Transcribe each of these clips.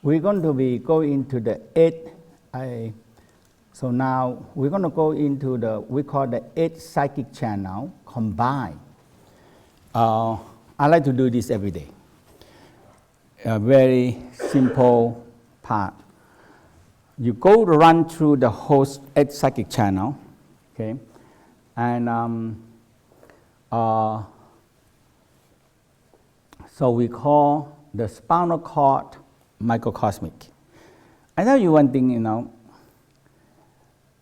we're going to be going into the so now we're going to go into we call the 8 psychic channel combined. I like to do this every day. A very simple part. You go to run through the whole 8 psychic channel, okay, and so we call the spinal cord microcosmic. I tell you one thing,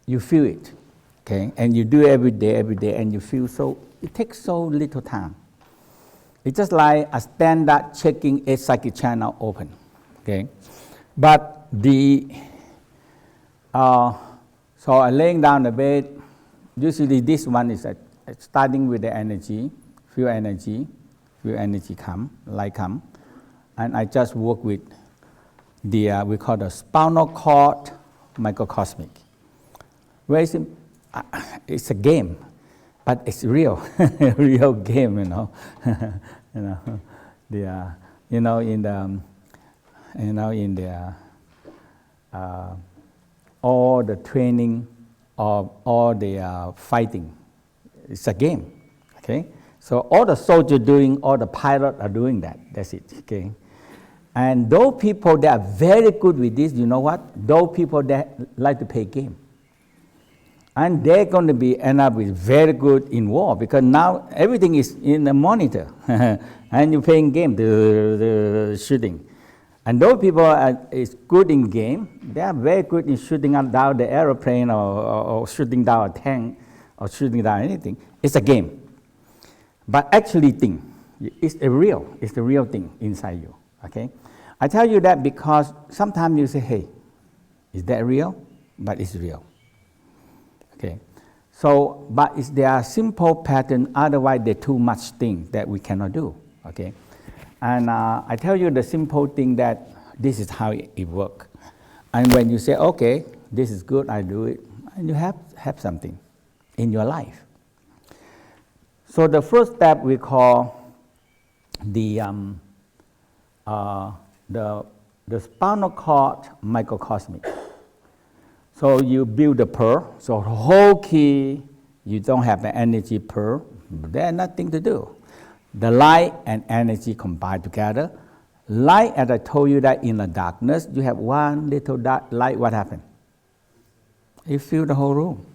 you feel it, okay, and you do it every day, and you feel so. It takes so little time. It's just like a standard checking 8 psychic channel open, okay, but so I laying down the bed. Usually this one is starting with the energy, feel energy come, light come, and I just work with we call the spinal cord microcosmic. It's a game, but it's real, real game, in all the training of all the fighting. It's a game, okay? So all the soldiers doing, all the pilots are doing that. That's it, okay? And those people that are very good with this, you know what? Those people that like to play game. And they're going to be end up with very good in war because now everything is in the monitor and you're playing game, the shooting. And those people is good in game. They are very good in shooting down the airplane or shooting down a tank or shooting down anything. It's a game. But actually it's the real thing inside you, okay? I tell you that because sometimes you say, hey, is that real? But it's real, okay? So, but there are simple patterns, otherwise there are too much things that we cannot do, okay? And I tell you the simple thing that this is how it works. And when you say, okay, this is good, I do it, and you have something in your life. So the first step we call the spinal cord microcosmic. So you build the pearl, so the whole key, you don't have an energy pearl, there's nothing to do. The light and energy combine together. Light, as I told you that in the darkness, you have one little dark light, what happened? You fill the whole room.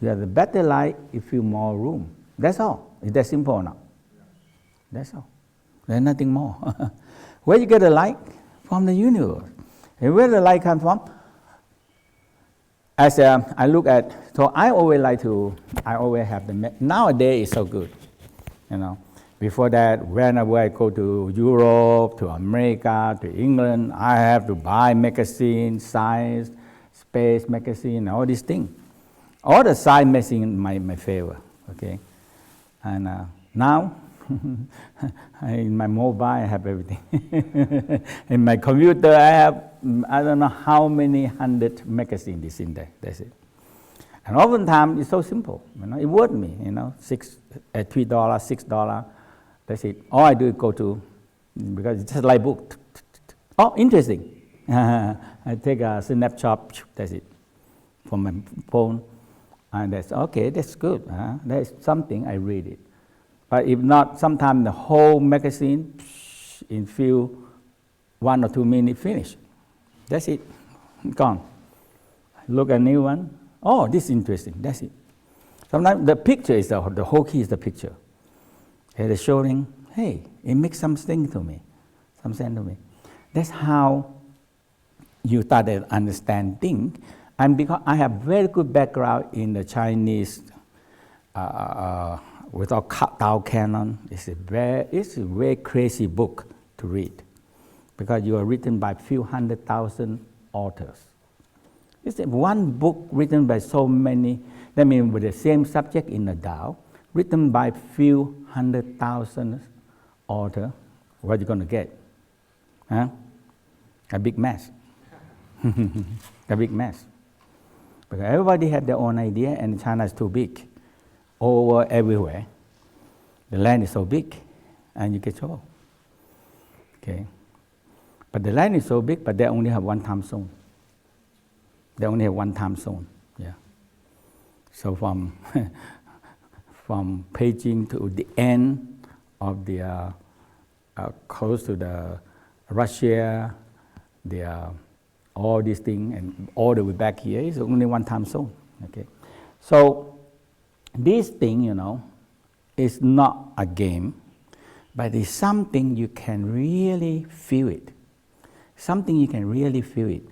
You have the better light, you fill more room. That's all. Is that simple or not? That's all. There's nothing more. Where you get the light? From the universe. And where the light comes from? As I look at, so I always have nowadays it's so good. Before that, whenever I go to Europe, to America, to England, I have to buy magazine, science, space magazine, all these things. All the science magazine my favorite, okay? And now, in my mobile, I have everything. In my computer, I have, I don't know how many 100 magazines in there, that's it. And oftentimes, it's so simple, it worth me, $3, $6, that's it. All I do is go to, because it's just like book. Oh, interesting. I take a snapshot, that's it, from my phone. And that's, okay, that's good. That's something, I read it. But if not, sometimes the whole magazine, in few 1 or 2 minutes, finish. That's it, gone. Look at a new one. Oh, this is interesting, that's it. Sometimes the picture is the whole key is the picture. It is showing, hey, it makes some sense to me. That's how you start to understand things. And because I have very good background in the Chinese, without Tao Canon, it's a very crazy book to read. Because you are written by few 100,000 authors. It's one book written by so many, that means with the same subject in the Tao, written by few 100,000 authors. What are you going to get? A big mess. A big mess. Because everybody had their own idea, and China is too big. Over everywhere. The land is so big, and you get trouble. Okay. But the land is so big, but they only have one time zone. They only have one time zone. Yeah. So from Beijing to the end of the close to the Russia, all these things, and all the way back here is only one time zone. Okay. So this thing, is not a game, but it's something you can really feel it. Something you can really feel it.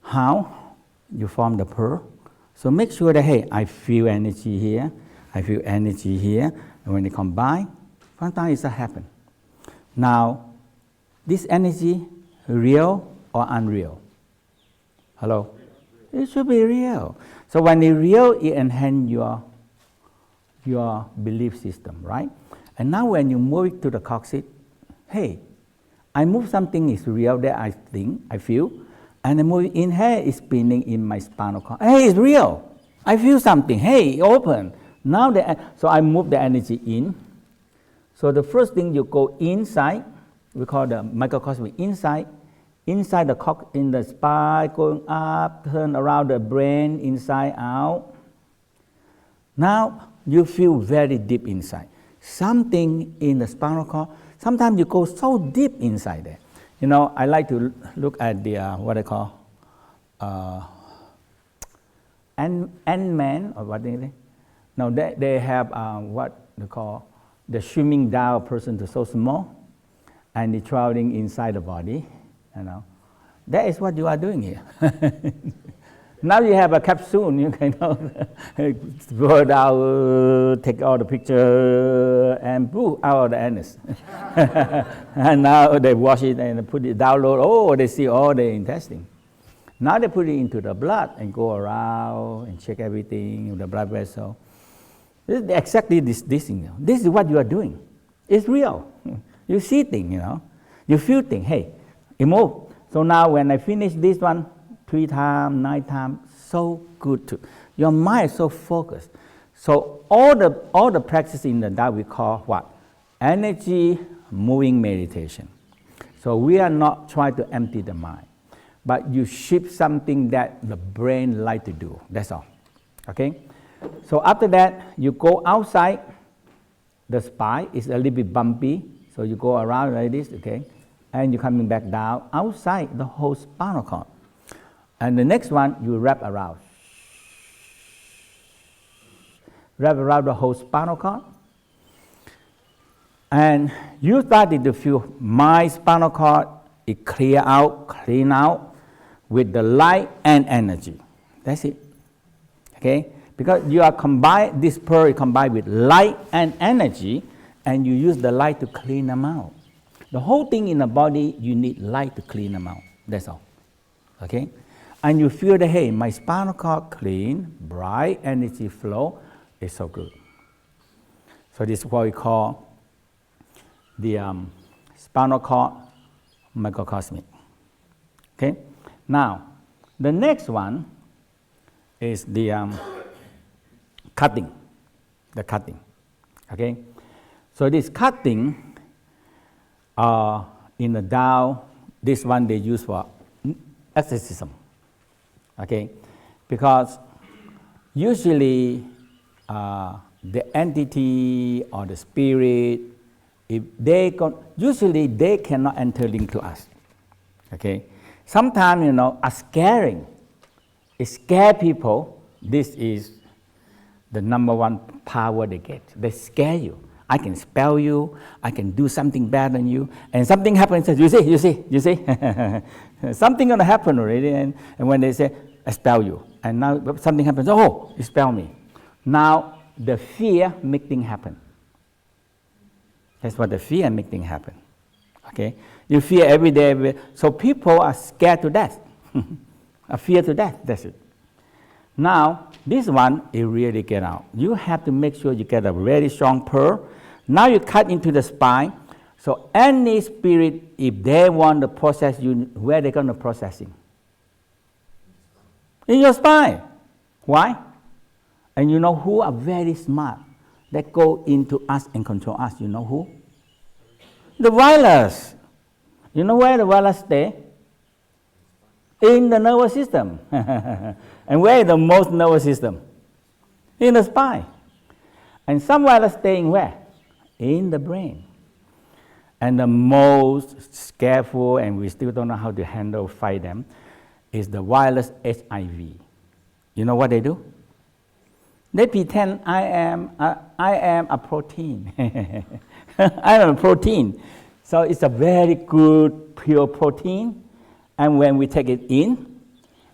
How? You form the pearl. So make sure that, hey, I feel energy here, I feel energy here, and when they combine, sometimes it happens. Now, this energy, real or unreal? Hello? It should be real. So when it's real, it enhances your belief system, right? And now when you move it to the coccyx, hey, I move something is real that I think, I feel, and I move it in, hey, it's spinning in my spinal cord. Hey, it's real. I feel something. Hey, open. Now, so I move the energy in. So the first thing you go inside, we call the microcosmic inside the in the spine, going up, turn around the brain, inside out. Now you feel very deep inside. Something in the spinal cord. Sometimes you go so deep inside there. I like to look at the what I call Ant-Man, or what they. No, they have what they call the swimming down person to so small, and the traveling inside the body. That is what you are doing here. Now you have a capsule, you can go down, take all the picture, and pull out the anus. And now they wash it and put it download. Oh, they see all the intestine. Now they put it into the blood and go around and check everything with the blood vessel. This is exactly this thing. This is what you are doing. It's real. You see things, You feel things. Hey, it moves. So now when I finish this one, 3 times, 9 times, so good too. Your mind is so focused. So all the practice in the Tao we call what? Energy moving meditation. So we are not trying to empty the mind, but you shift something that the brain like to do. That's all. Okay? So after that, you go outside. The spine is a little bit bumpy, so you go around like this, okay? And you're coming back down outside the whole spinal cord. And the next one, you wrap around. Wrap around the whole spinal cord. And you started to feel my spinal cord, it clean out with the light and energy. That's it. Okay? Because you are combined, this pearl is combined with light and energy, and you use the light to clean them out. The whole thing in the body, you need light to clean them out. That's all. Okay? And you feel that, hey, my spinal cord clean, bright, energy flow is so good. So this is what we call the spinal cord microcosmic. Okay? Now, the next one is the cutting. The cutting. Okay? So this cutting, in the Tao, this one they use for exorcism. Okay? Because usually the entity or the spirit, if they usually they cannot enter into us. Okay? Sometimes, are scaring. It scare people. This is the number one power they get. They scare you. I can spell you, I can do something bad on you, and something happens, you see, something gonna happen already, and when they say, I spell you, and now something happens, oh, you spell me. Now, the fear make things happen. That's what the fear make things happen, okay? You fear every day, so people are scared to death, are fear to death, that's it. Now, this one, it really get out. You have to make sure you get a very strong pearl. Now you cut into the spine. So any spirit, if they want to process you, where they going to process it? In your spine. Why? And you know who are very smart that go into us and control us? You know who? The virus. You know where the virus stay? in the nervous system. And where is the most nervous system? In the spine. And some wireless staying where? In the brain. And the most careful, and we still don't know how to fight them, is the wireless HIV. You know what they do? They pretend I am a protein. I am a protein. So it's a very good pure protein. And when we take it in,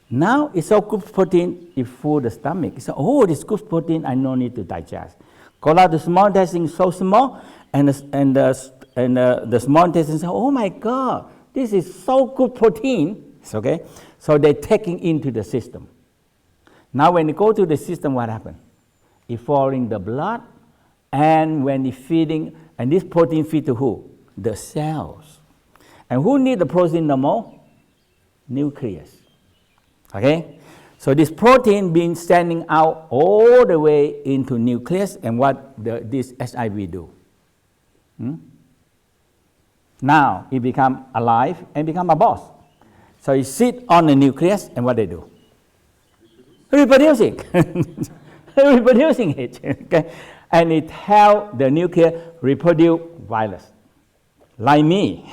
now it's so good protein, it fills the stomach. So, oh, this good protein, I no need to digest. Go out the small intestine so small, and the small intestine say, oh my God, this is so good protein. It's okay. So they're taking into the system. Now when you go to the system, what happens? It falls in the blood, and when it's feeding, and this protein feeds to who? The cells. And who need the protein the most? Nucleus. Okay? So this protein being sending out all the way into nucleus, and what this HIV do? Now it become alive and become a boss. So it sit on the nucleus, and what they do? Reproducing. Reproducing it. Okay? And it help the nucleus reproduce virus. Like me.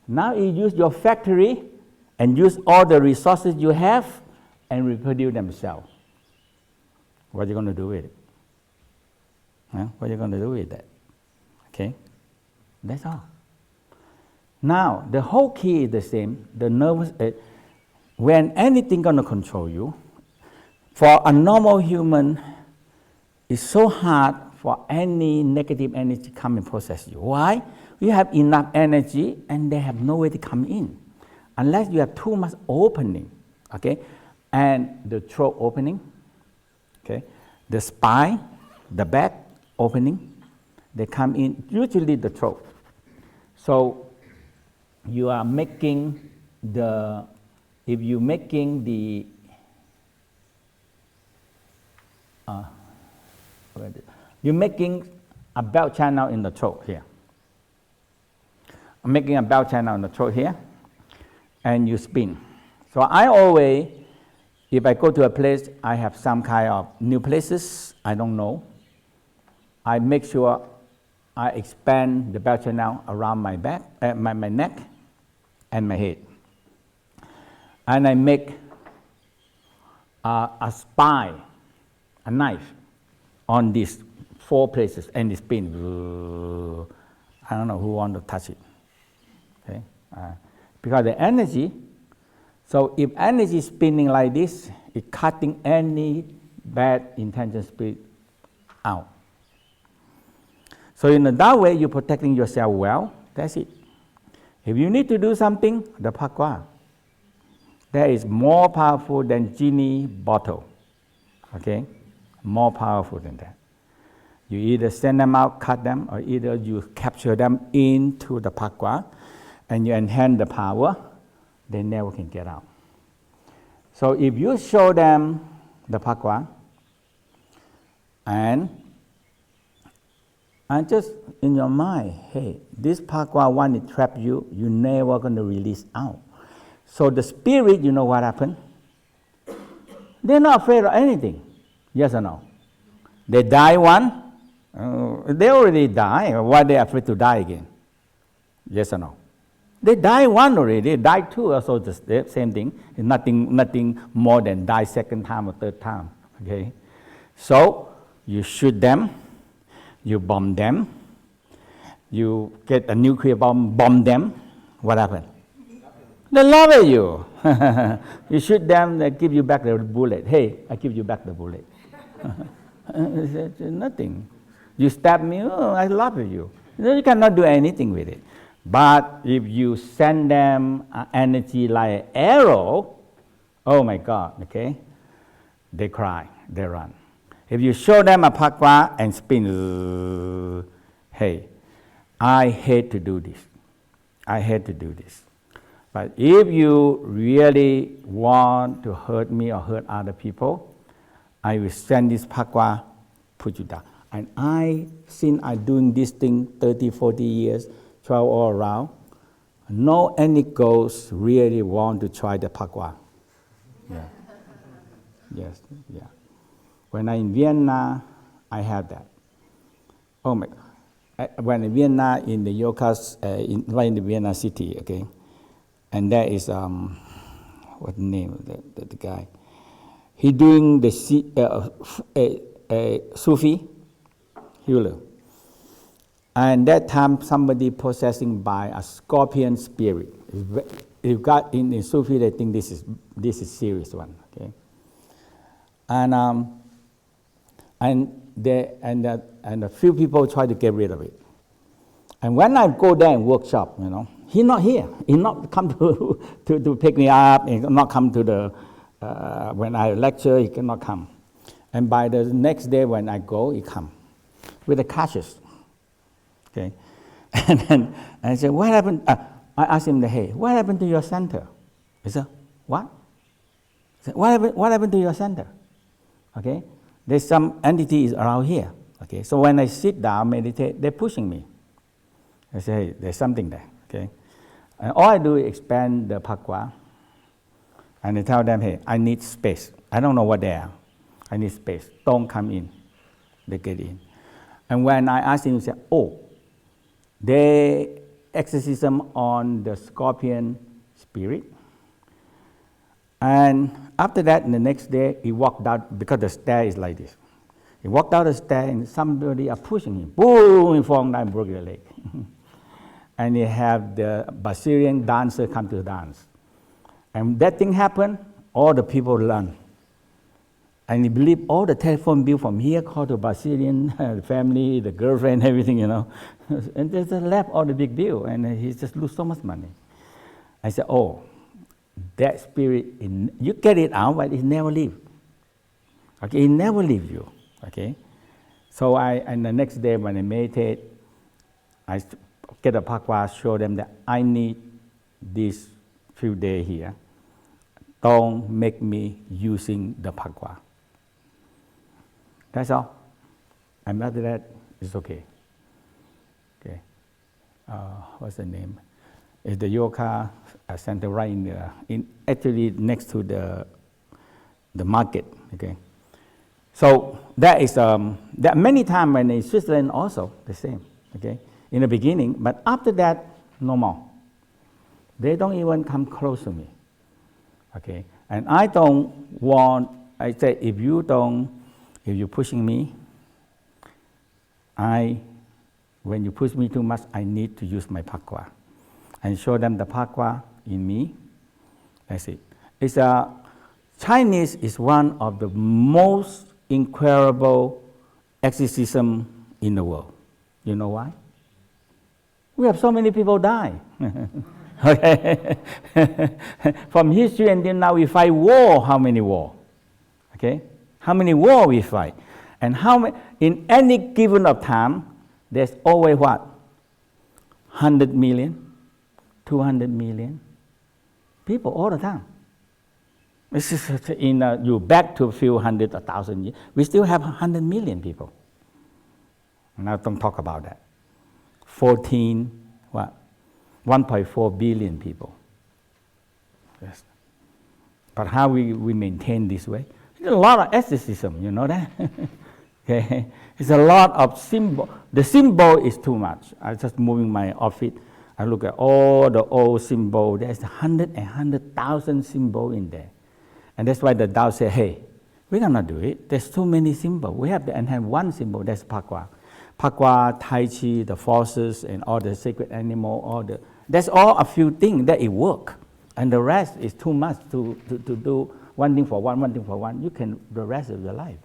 Now you use your factory and use all the resources you have and reproduce themselves. What are you going to do with it? Huh? What are you going to do with that? Okay? That's all. Now, the whole key is the same. The nervous, when anything going to control you, for a normal human, it's so hard for any negative energy to come and process you. Why? You have enough energy and they have no way to come in. Unless you have too much opening, okay? And the throat opening, okay? The spine, the back opening, they come in, usually the throat. So you are making the, if you're making the, you're making a belt channel in the throat here. I'm making a belt channel in the throat here, and you spin. So I always, if I go to a place, I have some kind of new places, I don't know. I make sure I expand the belt channel around my back, my neck, and my head. And I make a spine, a knife, on these 4 places, and it spin. I don't know who want to touch it. Okay, because the energy. So if energy is spinning like this, it's cutting any bad intention spirit out. So in that way, you're protecting yourself well. That's it. If you need to do something, the pakwa, that is more powerful than genie bottle. Okay, more powerful than that. You either send them out, cut them, or either you capture them into the pakwa, and you enhance the power, they never can get out. So if you show them the pakwa, and just in your mind, hey, this pakwa, when it trap you, you're never going to release out. So the spirit, you know what happened? They're not afraid of anything. Yes or no? They die one, they already die. Why they afraid to die again? Yes or no? They die one already, they die 2, also the same thing. It's nothing more than die second time or third time. Okay? So you shoot them, you bomb them, you get a nuclear bomb them. What happened? They love at you. You shoot them, they give you back the bullet. Hey, I give you back the bullet. It's nothing. You stab me, oh, I love you. You cannot do anything with it. But if you send them energy like an arrow, oh my God, okay? They cry, they run. If you show them a pakwa and spin, hey, I hate to do this. I hate to do this. But if you really want to hurt me or hurt other people, I will send this pakwa, put you down. And since I'm doing this thing 30, 40 years, travel all around, no any ghost really want to try the pakwa. Yeah. Yes, yeah. When I'm in Vienna, I have that. Oh my, when in Vienna, in the yoga, right in the Vienna city, okay, and there is, what the name of the guy? He doing the Sufi healer. And that time, somebody possessing by a scorpion spirit. If got in Sufi, they think this is serious one. Okay, and a few people try to get rid of it. And when I go there and workshop, he's not here. He not come to pick me up. He not come to the when I lecture. He cannot come. And by the next day when I go, he come with the caches. Okay, and then I said, what happened? I asked him, hey, what happened to your center? He said, what? I said, what happened to your center? Okay, there's some entities around here. Okay, so when I sit down, meditate, they're pushing me. I say, hey, there's something there. Okay, and all I do is expand the pakwa, and I tell them, hey, I need space. I don't know what they are. I need space. Don't come in. They get in. And when I ask him, he said, oh, they exorcism on the scorpion spirit. And after that, the next day, he walked out, because the stair is like this. He walked out the stair and somebody are pushing him. Boom, he falls down and broke the leg. And he have the Brazilian dancer come to dance. And that thing happened, all the people run. And he believe all the telephone bill from here called the Brazilian family, the girlfriend, everything, And they just left all the big bill, and he just lose so much money. I said, oh, that spirit, you get it out, but it never leave. Okay, it never leave you. Okay, so and the next day when I meditate, I get a pakwa, show them that I need this few days here. Don't make me using the pakwa. That's all. And after that, it's okay. Okay. What's the name? It's the yoga center right actually next to the market. Okay. So that is that many times when in Switzerland also the same. Okay. In the beginning, but after that, no more. They don't even come close to me. Okay. And I don't want. I say if you're pushing me, when you push me too much, I need to use my pakwa. And show them the pakwa in me. That's it. Chinese is one of the most incredible exorcism in the world. You know why? We have so many people die. Okay. From history until now, we fight war. How many war? Okay. How many war we fight? And in any given of time, there's always what? 100 million, 200 million people all the time. This is you back to a few hundred, 1,000 years, we still have 100 million people. Now don't talk about that. 1.4 billion people. Yes. But how we maintain this way? There's a lot of exorcism, you know that? Okay. It's a lot of symbol. The symbol is too much. I just moving my office. I look at all the old symbol. There's 100,000 symbol in there. And that's why the Tao said, hey, we're going to do it. There's too many symbols. We have to have one symbol. That's pakwa. Pakwa, Tai Chi, the forces, and all the sacred animal, that's all a few things that it work. And the rest is too much to do one thing for one. You can the rest of your life.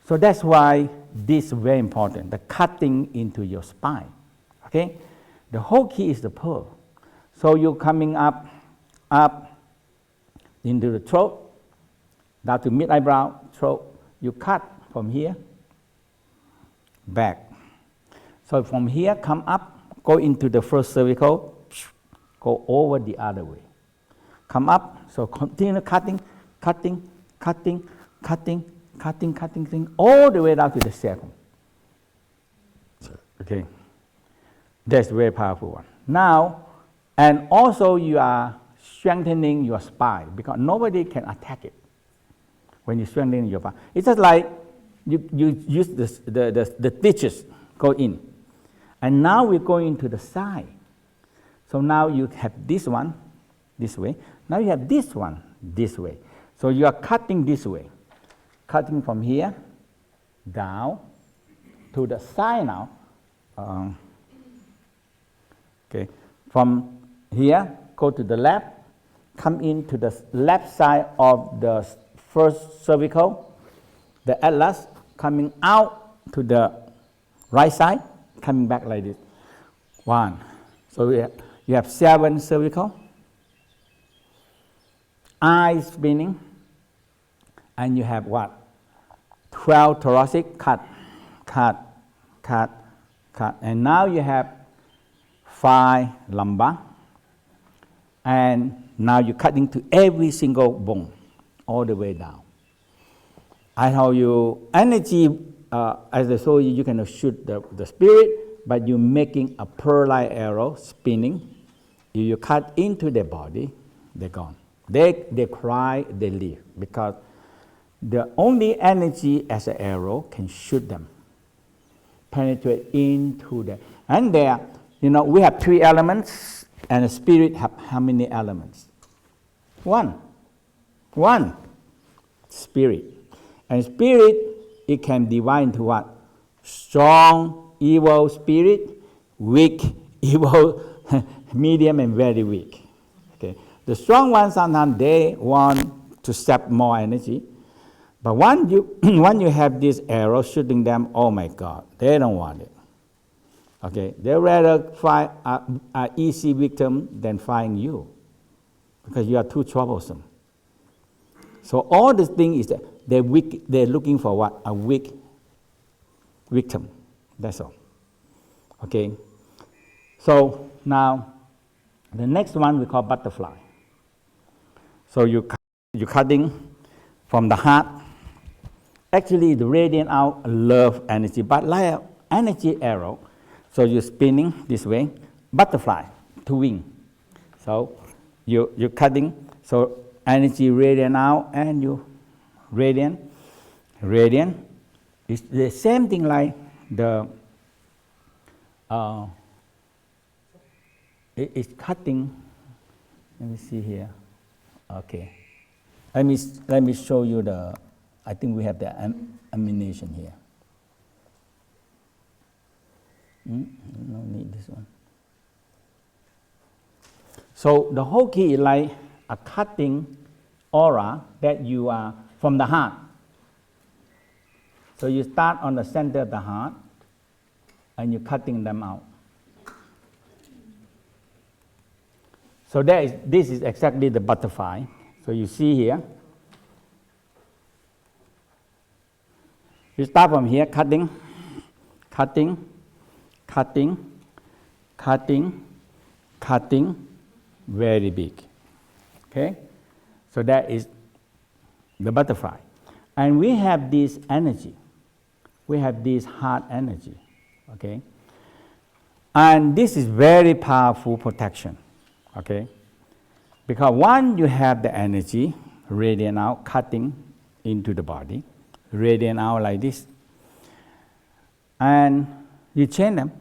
So that's why this is very important, the cutting into your spine. Okay? The whole key is the pearl. So you're coming up into the throat, down to mid eyebrow, throat. You cut from here, back. So from here, come up, go into the first cervical, go over the other way. Come up, so continue cutting, all the way down to the sacrum. Okay, that's a very powerful one. Now, And also you are strengthening your spine because nobody can attack it when you strengthen your spine. It's just like you use the stitches go in. And now we're going to the side. So now you have this one this way. Now you have this one this way. So you are cutting this way. Cutting from here down to the side now. Okay. From here, go to the left. Come into the left side of the first cervical. The atlas coming out to the right side. Coming back like this. 1. So you have 7 cervical. Eye spinning. And you have what? 12 thoracic. Cut, cut, cut, cut. And now you have 5 lumbar. And now you're cutting to every single bone, all the way down. I told you, energy, as I told you, you can shoot the spirit, but you're making a pearl-like arrow spinning. If you cut into their body, they're gone. They cry, they leave, because the only energy as an arrow can shoot them, penetrate into them. And there, we have 3 elements, and the spirit have how many elements? 1. Spirit. And spirit, it can divide into what? Strong, evil spirit, weak, evil, medium, and very weak. Okay. The strong ones, sometimes they want to sap more energy. But when you have this arrow shooting them, oh my God, they don't want it. Okay, they rather find an easy victim than find you, because you are too troublesome. So all the thing is that they're looking for what? A weak victim. That's all. Okay. So now the next one we call butterfly. So you're cutting from the heart. Actually, the radiant out love energy, but like an energy arrow. So you're spinning this way, butterfly, 2 wings. So you're cutting, so energy radiant out, and you radiant. It's the same thing like it's cutting. Let me see here. Okay. Let me show you I think we have the animation here. No need this one. So the whole key is like a cutting aura that you are from the heart. So you start on the center of the heart, and you're cutting them out. So this is exactly the butterfly. So you see here. You start from here, cutting, very big. Okay? So that is the butterfly. And we have this energy. We have this heart energy. Okay? And this is very powerful protection. Okay? Because one, you have the energy radiant out, cutting into the body, radiant out like this. And you change them.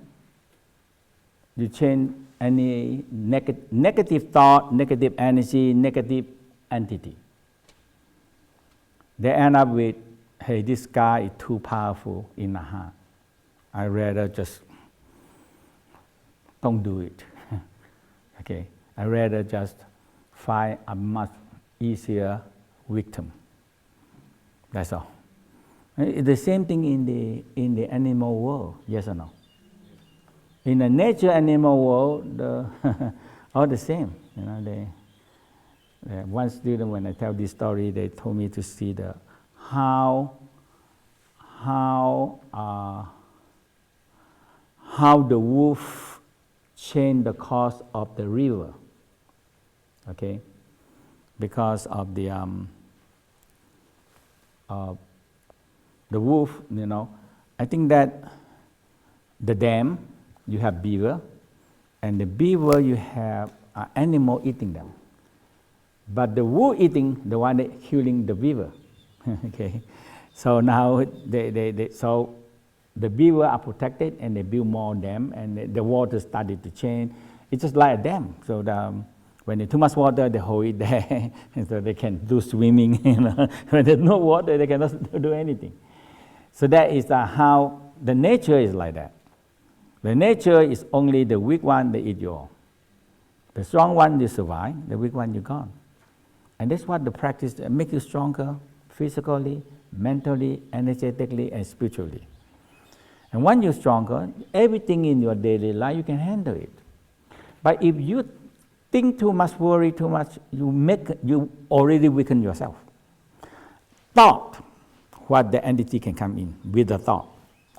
You change any negative thought, negative energy, negative entity. They end up with, hey, this guy is too powerful in the heart. I rather just don't do it. Okay, I rather just find a much easier victim. That's all. It's the same thing in the animal world, yes or no? In the nature animal world, all the same. One student, when I tell this story, they told me to see how the wolf changed the course of the river. Okay, because of the wolf, I think that the dam, you have beaver, and the beaver you have animal eating them. But the wolf eating the one that killing the beaver. Okay, so now so the beaver are protected and they build more dam and the water started to change. It's just like a dam. So when there's too much water, they hold it there, and so they can do swimming. You know? When there's no water, they cannot do anything. So that is how the nature is like that. The nature is only the weak one they eat you all. The strong one you survive, the weak one you gone. And that's what the practice makes you stronger physically, mentally, energetically, and spiritually. And when you're stronger, everything in your daily life you can handle it. But if you think too much, worry too much, you already weaken yourself. Thought, what the entity can come in with the thought.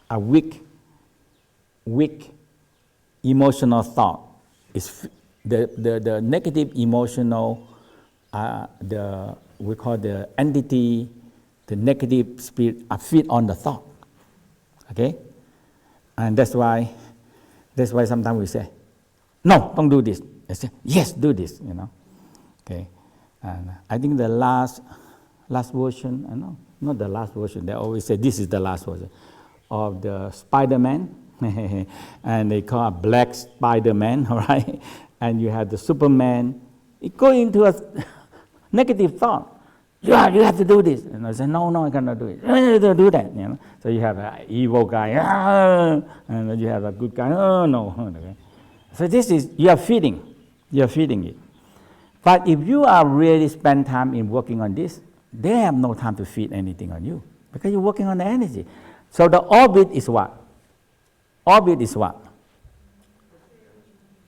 A weak emotional thought is the negative emotional. We call the entity, the negative spirit are feed on the thought. Okay, and that's why sometimes we say, no, don't do this. They say, yes, do this. You know, okay, and I think the last version, no, not the last version. They always say this is the last version of the Spider-Man, and they call it Black Spider-Man, all right? And you have the Superman. It goes into a negative thought. Yeah, you have to do this. And I say, no, I cannot do it. You have to do that. You know? So you have an evil guy, and then you have a good guy. Oh no. Okay. So this is you are feeding it. But if you are really spend time in working on this, they have no time to feed anything on you because you're working on the energy. So the orbit is what?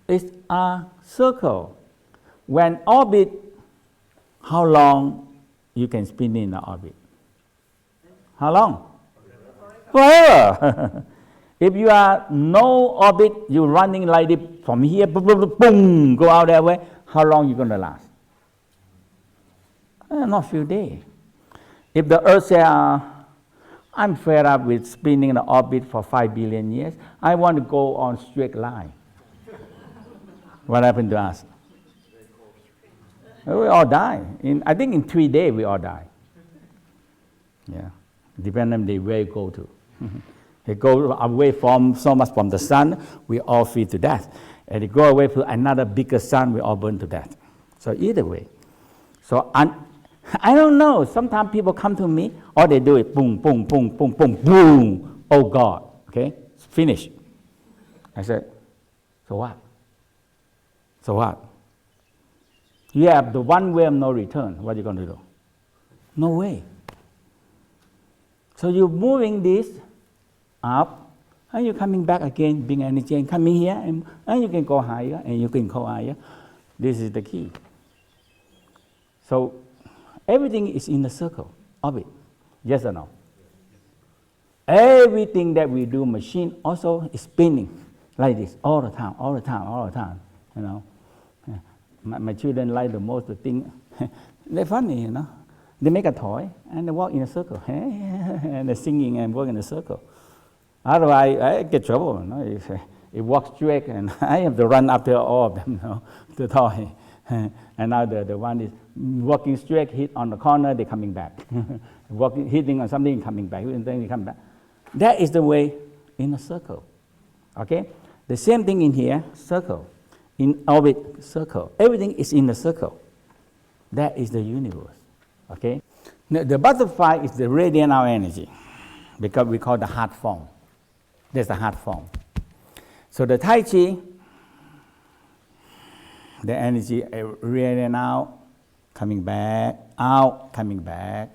It's a circle. When orbit, how long you can spin in the orbit? How long? Forever. If you are no orbit, you're running like this from here, boom, boom, boom, go out that way, how long you going to last? Not a few days. If the Earth says, I'm fed up with spinning in the orbit for 5 billion years, I want to go on straight line. What happened to us? We all die. I think in 3 days we all die. Yeah, depending on where you go to. You go away from so much from the sun, we all freeze to death. And you go away to another bigger sun, we all burn to death. So either way. So I don't know. Sometimes people come to me, all they do is boom, boom, boom, boom, boom, boom. Oh God, okay, finish. I said, so what? So what? You have the one way of no return. What are you going to do? No way. So you're moving this up, and you're coming back again, being energy, and coming here, and you can go higher, and you can go higher. This is the key. So everything is in the circle of it. Yes or no? Everything that we do, machine also is spinning like this all the time. You know, my children like the most the thing. They're funny, you know. They make a toy and they walk in a circle, and they're singing and walk in a circle. Otherwise, I get trouble. You know? If it walks straight, and I have to run after all of them, you know, the toy. And now the one is walking straight, hit on the corner, they're coming back. Hitting on something, coming back, and then they come back. That is the way in a circle. Okay? The same thing in here, circle. In orbit, circle. Everything is in a circle. That is the universe. Okay? Now, the butterfly is the radiant out energy, because we call the heart form. There's the heart form. So the Tai Chi, the energy radiant out, coming back, out, coming back.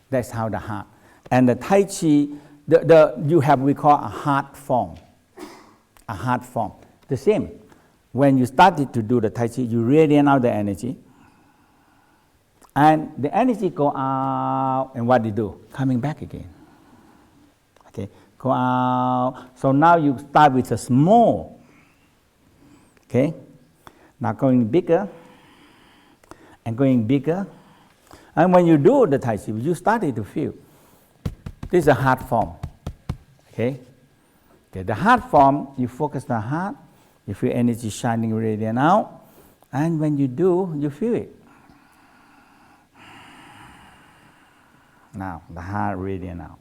That's how the heart. And the Tai Chi, you have we call a heart form. A heart form. The same. When you started to do the Tai Chi, you radiant out the energy. And the energy go out, and what do you do? Coming back again. Okay, go out. So now you start with a small. Okay, now going bigger, and going bigger. And when you do the Tai Chi, you started to feel. This is a heart form. Okay, the heart form, you focus on the heart, you feel energy shining radiant out, And when you do, you feel it. Now, the heart radiant out.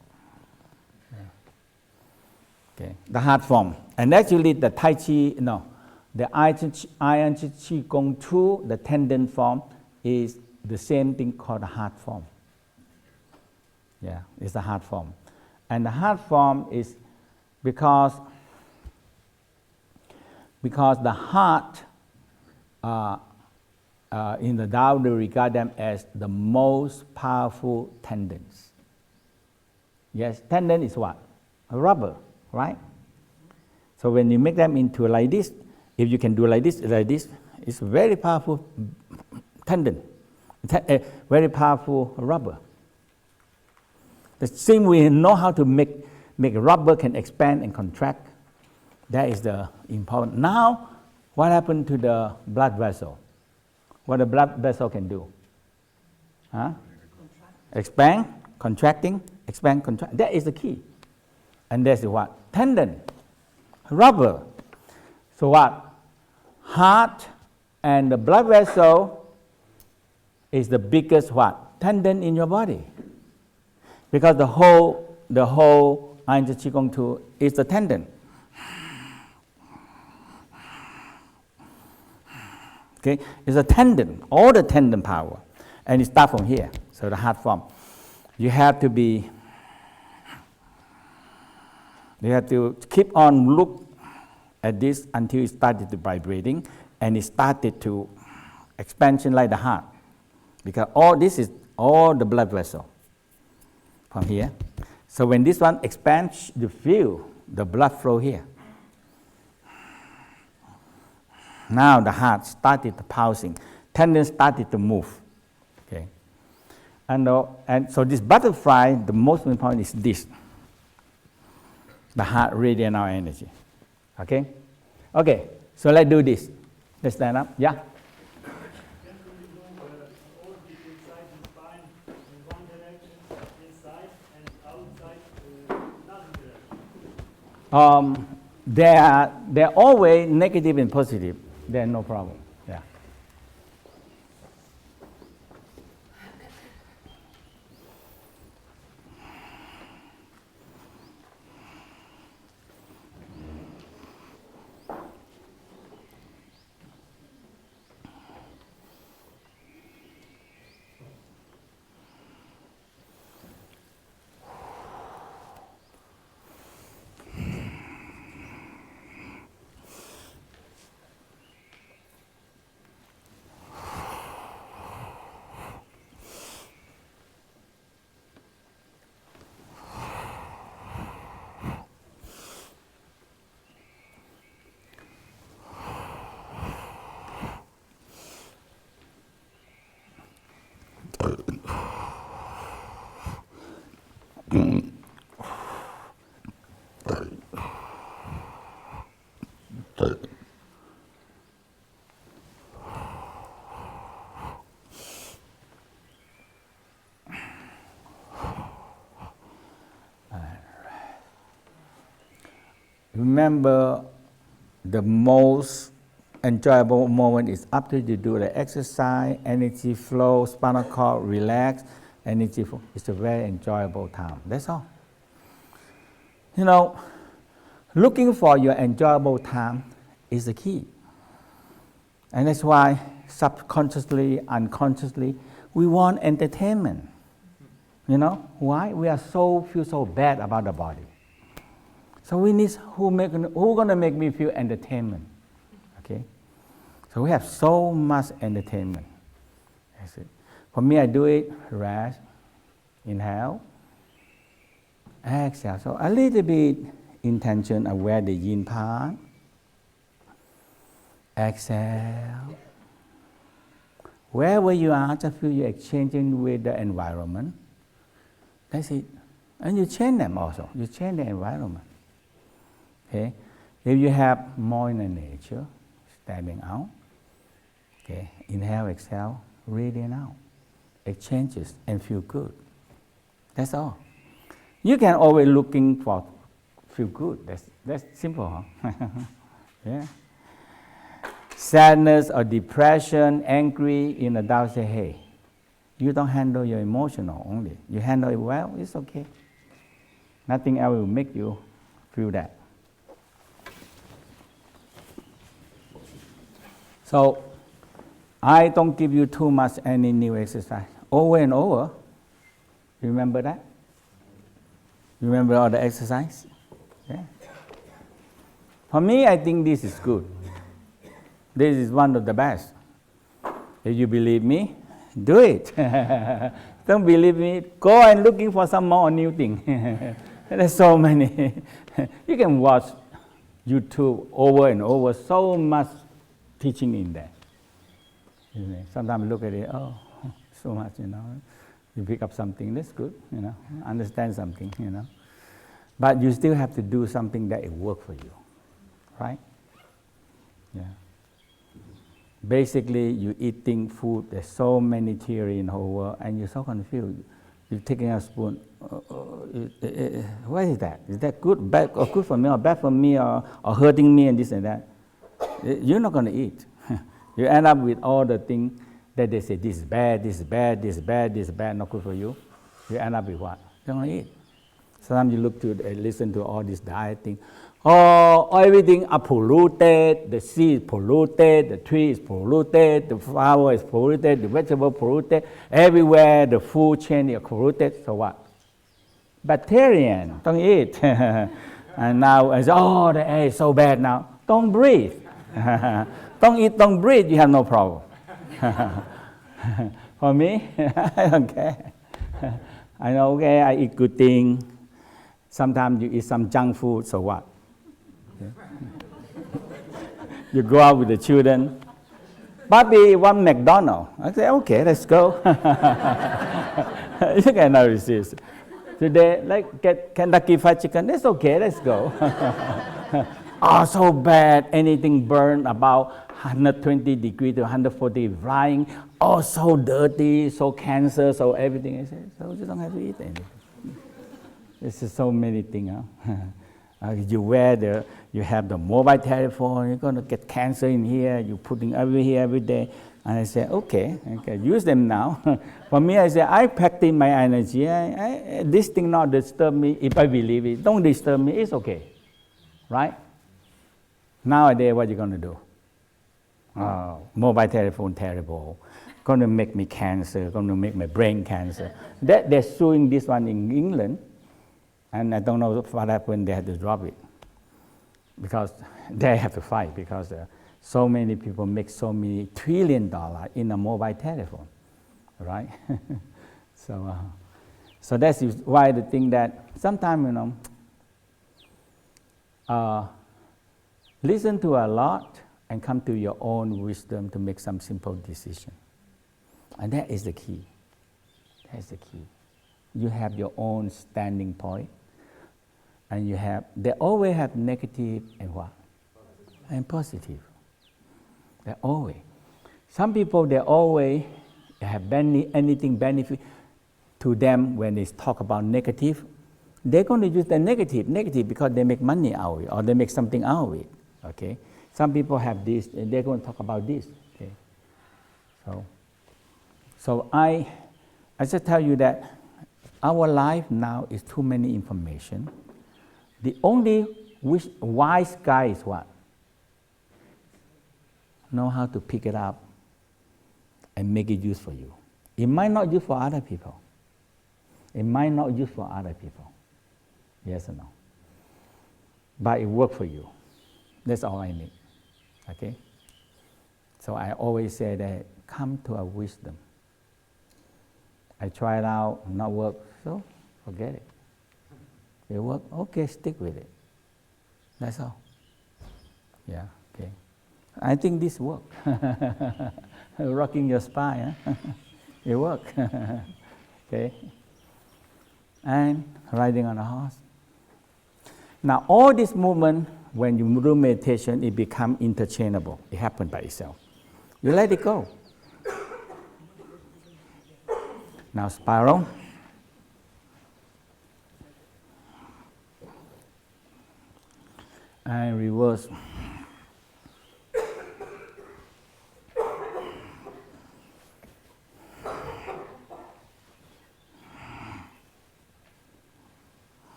Okay, the heart form. And actually, the Tai Chi, no, the Iron Chi Gong 2, the tendon form, is the same thing called the heart form. Yeah, it's the heart form. And the heart form is because the heart, in the Tao, they regard them as the most powerful tendons. Yes, tendon is what? A rubber, right? So when you make them into like this, if you can do like this, it's a very powerful tendon, a very powerful rubber. The same we know how to make rubber can expand and contract. That is the important. Now, what happened to the blood vessel? What the blood vessel can do? Huh? Expand, contracting, expand, contract. That is the key. And that's what? Tendon, rubber. So what? Heart and the blood vessel is the biggest what? Tendon in your body. Because the whole Iron Chi Gong 2 is the tendon. Okay, it's a tendon, all the tendon power, and it starts from here. So the heart form, you have to keep on look at this until it started to vibrating, and it started to expansion like the heart, because all this is all the blood vessel from here. So when this one expands, you feel the blood flow here. Now the heart started pulsing, tendons started to move. Okay, and so this butterfly, the most important is this. The heart radiant our energy. Okay, okay. So let's do this. Let's stand up. Yeah. They're always negative and positive. There's no problem. Yeah. Remember, the most enjoyable moment is after you do the exercise, energy flow, spinal cord relax, energy flow. It's a very enjoyable time. That's all. You know, looking for your enjoyable time is the key. And that's why subconsciously, unconsciously, we want entertainment. You know, why? We are feel so bad about the body. So we need who gonna make me feel entertainment. Okay? So we have so much entertainment. That's it. For me, I do it, rest, inhale, exhale. So a little bit intention, aware the yin part. Exhale. Wherever you are, just feel you're exchanging with the environment. That's it. And you change them also. You change the environment. Okay? If you have more in the nature, stepping out. Okay? Inhale, exhale, radiant out. Exchanges and feel good. That's all. You can always looking for feel good. That's simple, huh? Yeah. sadness or depression, angry, Tao say, hey, you don't handle your emotional only. You handle it well, it's okay. Nothing else will make you feel that. So, I don't give you too much any new exercise. Over and over. You remember that? You remember all the exercise? Yeah. For me, I think this is good. This is one of the best. If you believe me, do it. Don't believe me, go and looking for some more new thing. There's so many. You can watch YouTube over and over, so much teaching in there. Sometimes look at it, oh, so much, You pick up something, that's good, understand something, But you still have to do something that it works for you, right? Yeah. Basically, you eating food, there's so many theory in the whole world, and you're so confused. You're taking a spoon, what is that? Is that good, bad, or good for me, or bad for me, or hurting me, and this and that? You're not going to eat. You end up with all the things that they say, this is bad, this is bad, this is bad, this is bad, not good for you. You end up with what? You don't eat. Sometimes you listen to all this diet thing. Oh, everything are polluted, the sea is polluted, the tree is polluted, the flower is polluted, the vegetable polluted, everywhere the food chain is polluted, so what? Bacterian, don't eat. And now, oh, the air is so bad now, don't breathe. Don't eat, don't breathe, you have no problem. For me, I don't care. I know, okay, I eat good things. Sometimes you eat some junk food, so what? You go out with the children. Bobby want McDonald's. I say, okay, let's go. You cannot resist. Today, like get Kentucky Fried Chicken. That's okay, let's go. Oh, so bad. Anything burned about 120 degrees to 140 flying. Oh, so dirty, so cancer, so everything. I said, so you don't have to eat anything. There's just so many things. You have the mobile telephone, you're going to get cancer in here, you're putting every day. And I say, okay, use them now. For me, I say, I practice my energy. This thing not disturb me. If I believe it, don't disturb me, it's okay. Right? Nowadays, what are you going to do? Oh, mobile telephone terrible. Going to make me cancer, going to make my brain cancer. They're suing this one in England. And I don't know what happened, they had to drop it. Because they have to fight, because so many people make so many $1 trillion in a mobile telephone, right? So that's why the thing that sometimes, listen to a lot and come to your own wisdom to make some simple decision. And that is the key. That's the key. You have your own standing point. And they always have negative and what? And positive. They always. Some people, they always have anything benefit to them when they talk about negative. They're going to use the negative because they make money out of it, or they make something out of it, okay? Some people have this, and they're going to talk about this, okay? So I just tell you that our life now is too many information. The only wise guy is what? Know how to pick it up and make it use for you. It might not use for other people. It might not use for other people. Yes or no? But it works for you. That's all I need. Okay? So I always say that come to a wisdom. I try it out, not work, so forget it. It work, okay, stick with it. That's all. Yeah, okay. I think this work. Rocking your spine, huh? It work. Okay. And riding on a horse. Now, all this movement, when you do meditation, it becomes interchangeable. It happens by itself. You let it go. Now, spiral. And reverse.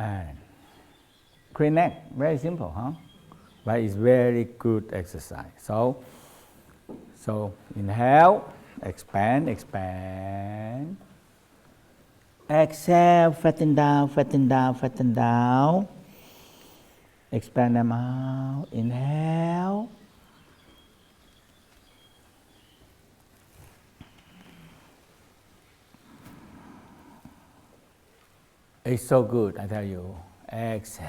And crane neck, very simple, huh? But it's very good exercise. So inhale, expand, expand. Exhale, flatten down, flatten down, flatten down. Expand them out. Inhale. It's so good, I tell you. Exhale.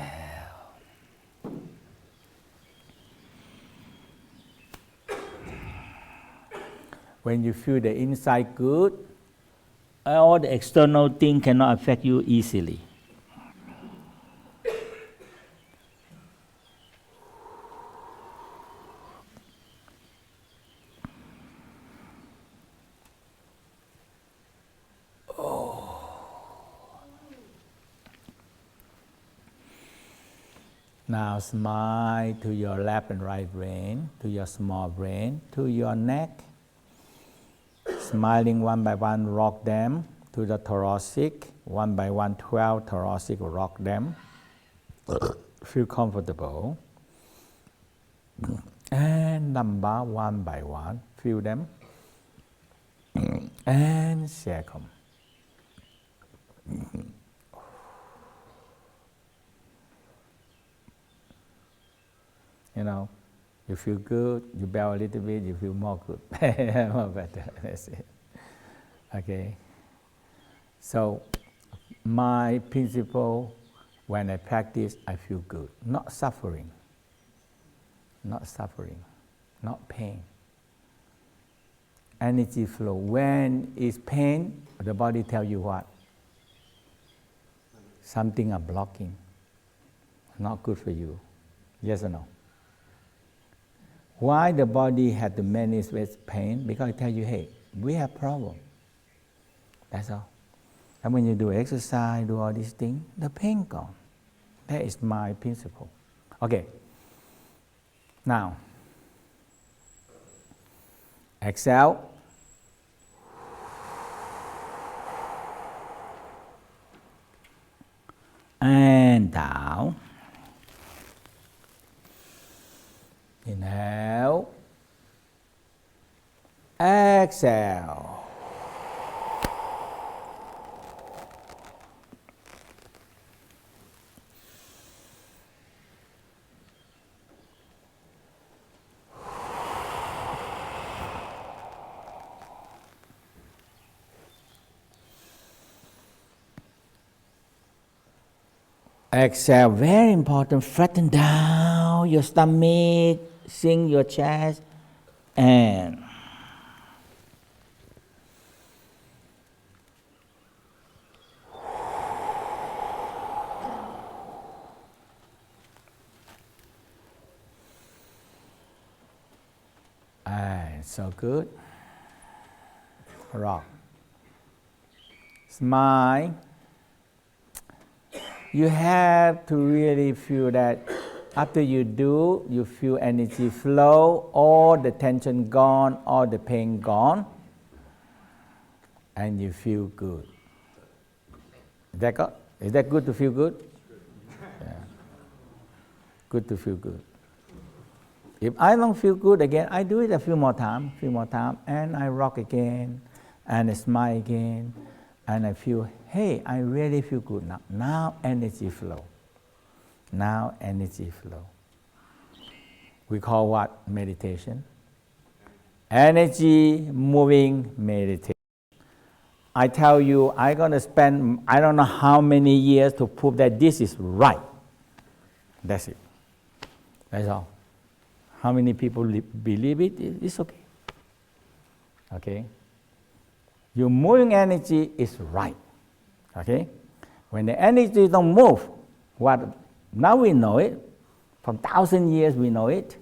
When you feel the inside good, all the external things cannot affect you easily. Now smile to your left and right brain, to your small brain, to your neck. Smiling one by one, rock them to the thoracic. One by one, 12 thoracic, rock them. Feel comfortable. And lumbar, one by one, feel them. And sacrum. You know, you feel good, you bow a little bit, you feel more good, more better, that's it. Okay. So, my principle, when I practice, I feel good. Not suffering. Not suffering. Not pain. Energy flow. When it's pain, the body tells you what? Something are blocking. Not good for you. Yes or no? Why the body had to manage with pain? Because I tell you, hey, we have problem. That's all. And when you do exercise, do all these things, the pain gone. That is my principle. Okay. Now, exhale. And down. Inhale. Exhale. Exhale, very important. Flatten down your stomach, sink your chest, and so good. Rock. Smile. You have to really feel that after you do, you feel energy flow, all the tension gone, all the pain gone, and you feel good. Is that good to feel good? Yeah. Good to feel good. If I don't feel good again, I do it a few more times, and I rock again, and I smile again, and I feel, hey, I really feel good now. Now energy flow. Now energy flow. We call what? Meditation. Energy moving meditation. I tell you, I'm going to spend I don't know how many years to prove that this is right. That's it. That's all. How many people believe it? It's okay. Okay? Your moving energy is right. Okay? When the energy don't move, now we know it. From 1,000 years we know it.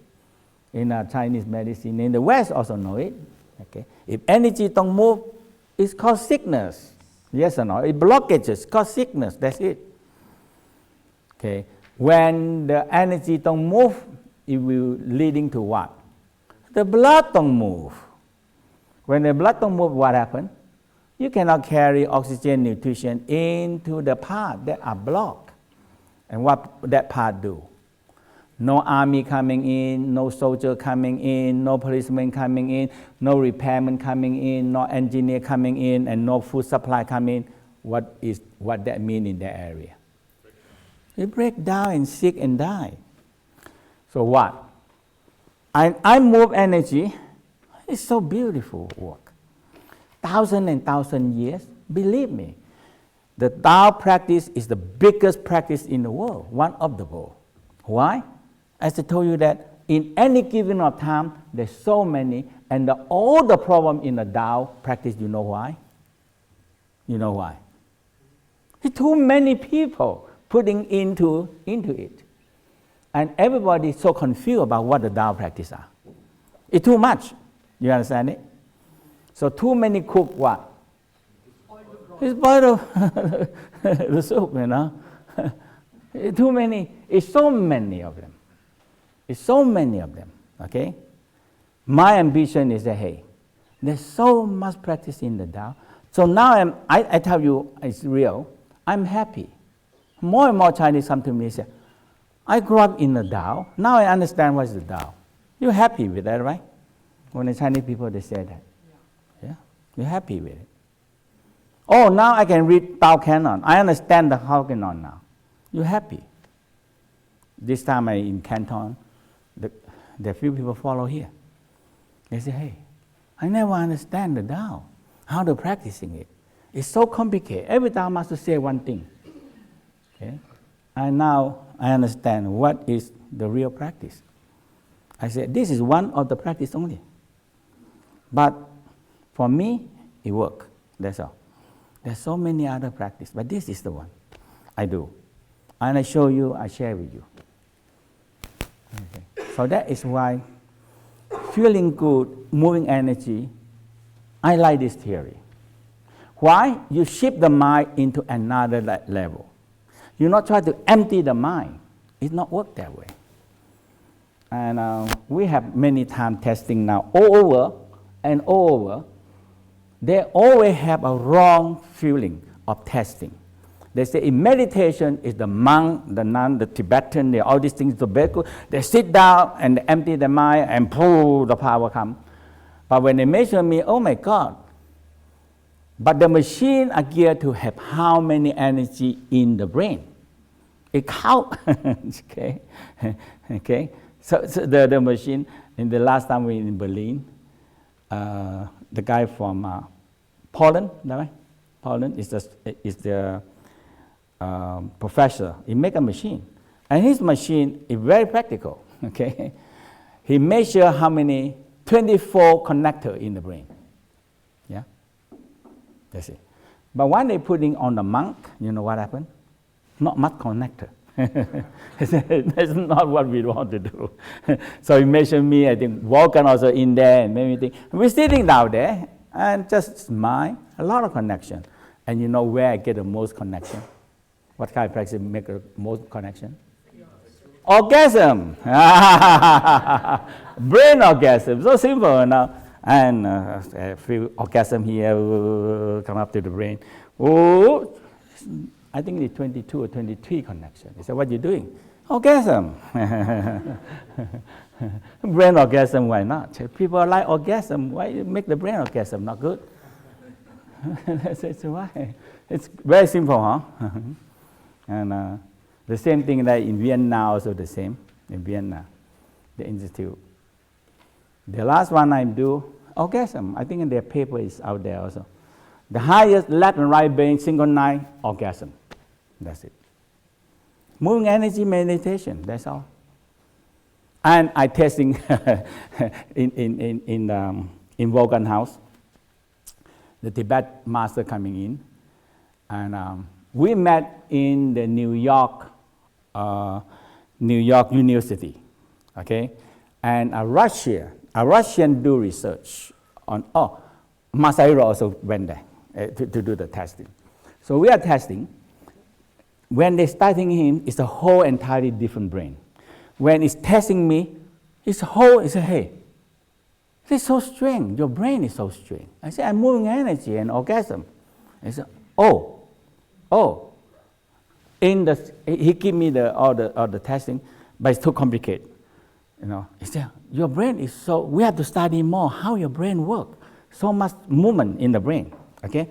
In Chinese medicine, in the West also know it. Okay? If energy don't move, it's called sickness. Yes or no? It blockages, cause sickness. That's it. Okay? When the energy don't move, it will leading to what? The blood don't move. When the blood don't move, what happens? You cannot carry oxygen, nutrition into the part that are blocked. And what that part do? No army coming in, no soldier coming in, no policeman coming in, no repairman coming in, no engineer coming in, and no food supply coming in. What that mean in that area? It break down and sick and die. So what? I move energy. It's so beautiful work. Thousand and thousand years, believe me. The Tao practice is the biggest practice in the world, one of the world. Why? As I told you that in any given of time, there's so many, and all the problem in the Tao practice, you know why? You know why? It's too many people putting into it. And everybody is so confused about what the Tao practice are. It's too much. You understand it? So too many cook what? It's boil the soup, you know. Too many. It's so many of them. It's so many of them. Okay. My ambition is that hey, there's so much practice in the Tao. So now I tell you it's real. I'm happy. More and more Chinese come to me and say, I grew up in the Tao. Now I understand what's the Tao. You're happy with that, right? When the Chinese people they say that. Yeah. You're happy with it. Oh, now I can read Tao Canon. I understand the Tao Canon now. You're happy. This time I in Canton, the few people follow here. They say, hey, I never understand the Tao, how to practicing it. It's so complicated. Every Tao must say one thing. Okay? And now I understand what is the real practice. I said, this is one of the practice only. But for me, it works. That's all. There's so many other practice, but this is the one I do. And I show you, I share with you. Okay. So that is why feeling good, moving energy, I like this theory. Why? You shift the mind into another level. You not try to empty the mind. It not work that way. And we have many time testing now all over and all over. They always have a wrong feeling of testing. They say in meditation is the monk, the nun, the Tibetan, all these things, the bhikkhu, they sit down and empty the mind and pull the power come. But when they measure me, oh my God. But the machine are geared to have how many energy in the brain. It count. Okay. Okay. So the machine, in the last time we were in Berlin, the guy from Poland, right? Poland is the professor. He make a machine, and his machine is very practical. Okay, he measure how many 24 connector in the brain. Yeah, that's it. But when they putting on the monk, you know what happened? Not much connector. That's not what we want to do. So he mentioned me, I think Vulcan also in there, and many things. We're sitting down there and just smile, a lot of connection. And you know where I get the most connection? What kind of practice make the most connection? Orgasm. Brain orgasm, so simple now. And a few orgasm here, come up to the brain. Oh, I think it's 22 or 23 connection. He said, what are you doing? Orgasm. Brain orgasm, why not? People like orgasm. Why make the brain orgasm? Not good. That's why. It's very simple, huh? And the same thing that in Vienna also the same. In Vienna, the institute. The last one I do, orgasm. I think in their paper is out there also. The highest left and right brain synchronized orgasm. That's it. Moving energy meditation, that's all. And I testing in Vulcan House, the Tibet master coming in, and we met in the New York University, okay, and a Russian do research on. Masahiro also went there to do the testing. So we are testing. When they're starting him, it's a whole entirely different brain. When it's testing me, it's a hey, it's so strange. Your brain is so strange. I say, I'm moving energy and orgasm. I said, oh. he give me all the testing, but it's too complicated. He said, your brain is we have to study more how your brain works. So much movement in the brain, okay?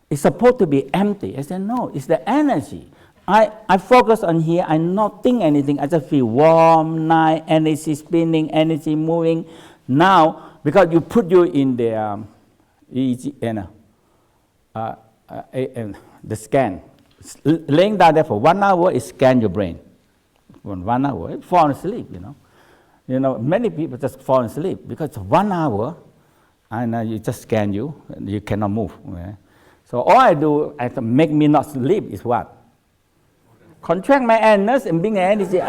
It's supposed to be empty. I said, no, it's the energy. I focus on here, I not think anything, I just feel warm, nice, energy spinning, energy moving. Now, because you put you in the the scan, laying down there for 1 hour, it scans your brain. For 1 hour, it fall asleep, many people just fall asleep because 1 hour, and you just scan you cannot move. Okay? So all I do to make me not sleep is what? Contract my anus and bring energy.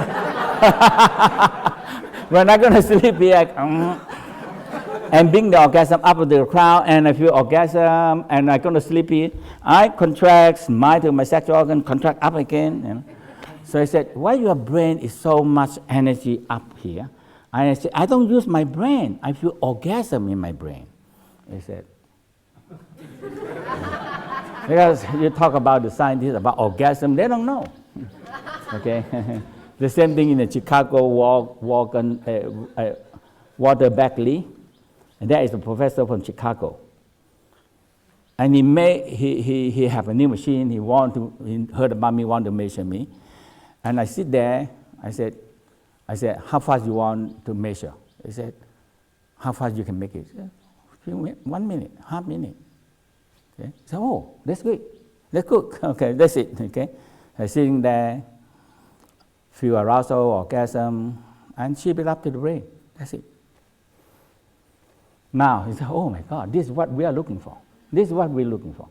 When I'm going to sleep here, and bring the orgasm up to the crown, and I feel orgasm, and I'm going to sleep here. I contract, smile to my sexual organ, contract up again. So I said, why your brain is so much energy up here? And I said, I don't use my brain. I feel orgasm in my brain. He said, because you talk about the scientists about orgasm, they don't know. Okay, the same thing in the Chicago Walter Beckley, and that is a professor from Chicago. And he have a new machine. He heard about me, want to measure me, and I sit there. I said, how fast you want to measure? He said, how fast you can make it? Said, 1 minute, half minute. Okay. So, oh, that's good. That's good. Okay, that's it. Okay, I'm sitting there, feel arousal, orgasm, and ship it up to the brain. That's it. Now he said, oh my God, this is what we are looking for. This is what we're looking for.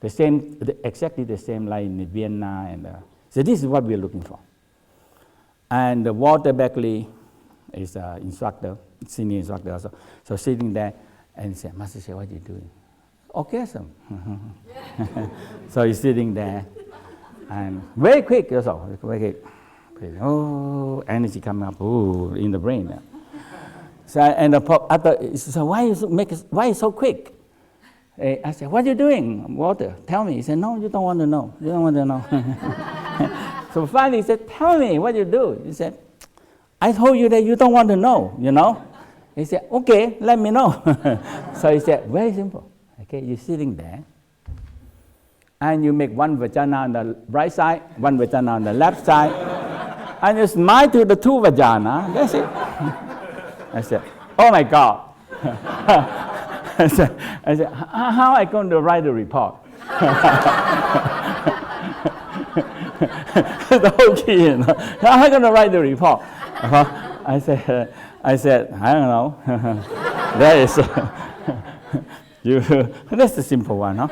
Exactly the same like in Vienna, and so this is what we're looking for. And Walter Beckley is an instructor, senior instructor also. So sitting there and he said, Master Chia, what are you doing? Orgasm. So he's sitting there and very quick also, very quick. Oh, energy coming up in the brain. So and so why is so quick? I said, what are you doing, Walter? Tell me. He said, no, you don't want to know. You don't want to know. So finally he said, tell me what you do. He said, I told you that you don't want to know, He said, okay, let me know. So he said, very simple. Okay, you're sitting there, and you make one vagina on the right side, one vagina on the left side, and you smile to the two vagina. That's it. I said, oh my God. I said, how am I going to write a report? The whole key, how am I going to write the report? I said, I don't know. That is, that's the simple one, huh?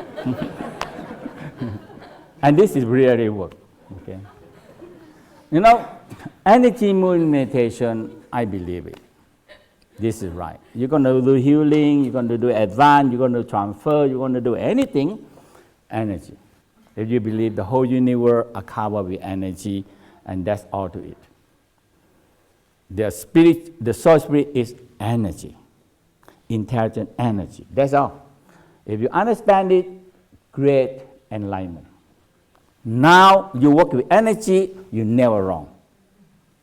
And this is really work, okay? Energy movement meditation, I believe it. This is right. You're going to do healing, you're going to do advance, you're going to transfer, you're going to do anything, energy. If you believe the whole universe are covered with energy, and that's all to it. The spirit, the soul spirit is energy, intelligent energy. That's all. If you understand it, great enlightenment. Now you work with energy, you're never wrong.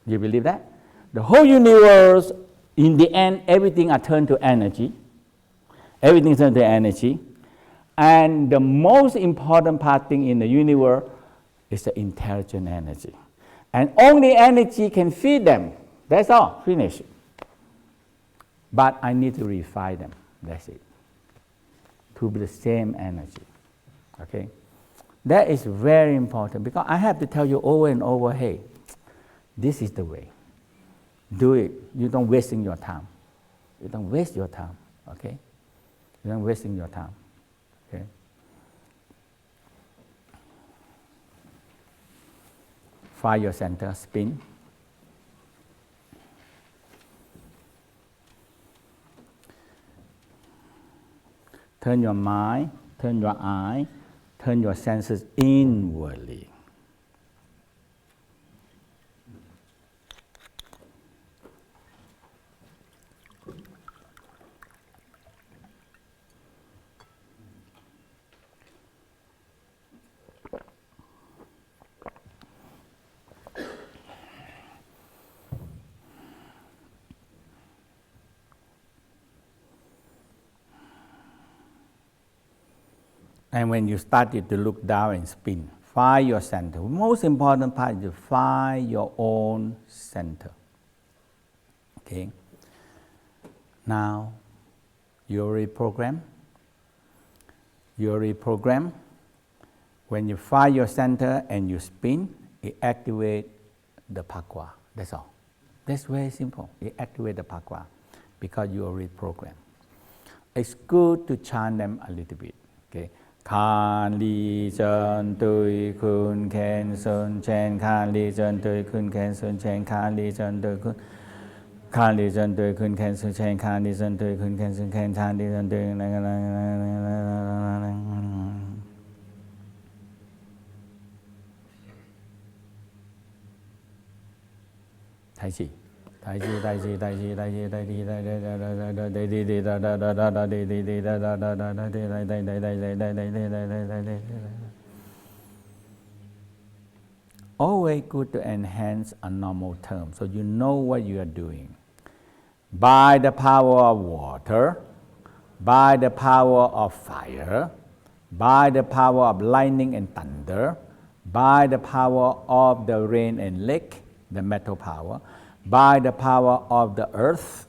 You believe that? The whole universe, in the end, everything are turned to energy. Everything is turned to energy. And the most important part thing in the universe is the intelligent energy. And only energy can feed them. That's all, finish. But I need to refine them, that's it. To be the same energy, okay? That is very important because I have to tell you over and over, hey, this is the way. Do it. You don't wasting your time. You don't waste your time, okay? You don't wasting your time, okay? Find your center, spin. Turn your mind, turn your eye, turn your senses inwardly. And when you started to look down and spin, find your center. Most important part is to find your own center. Okay. Now, you reprogram. When you find your center and you spin, it activates the pakwa. That's all. That's very simple. It activates the pakwa because you are reprogrammed. It's good to chant them a little bit. Okay. Kan li chen tui kun ken sun chen, kan li chen tui kun ken sun chen, kan li chen tui kun. Kan li chen tui kun ken sun chen, kan li chen tui kun ken sun chen, kan li chen tui. Tai Chi. Always good to enhance a normal term so you know what you are doing. By the power of water, by the power of fire, by the power of lightning and thunder, by the power of the rain and lake, the metal power, by the power of the earth,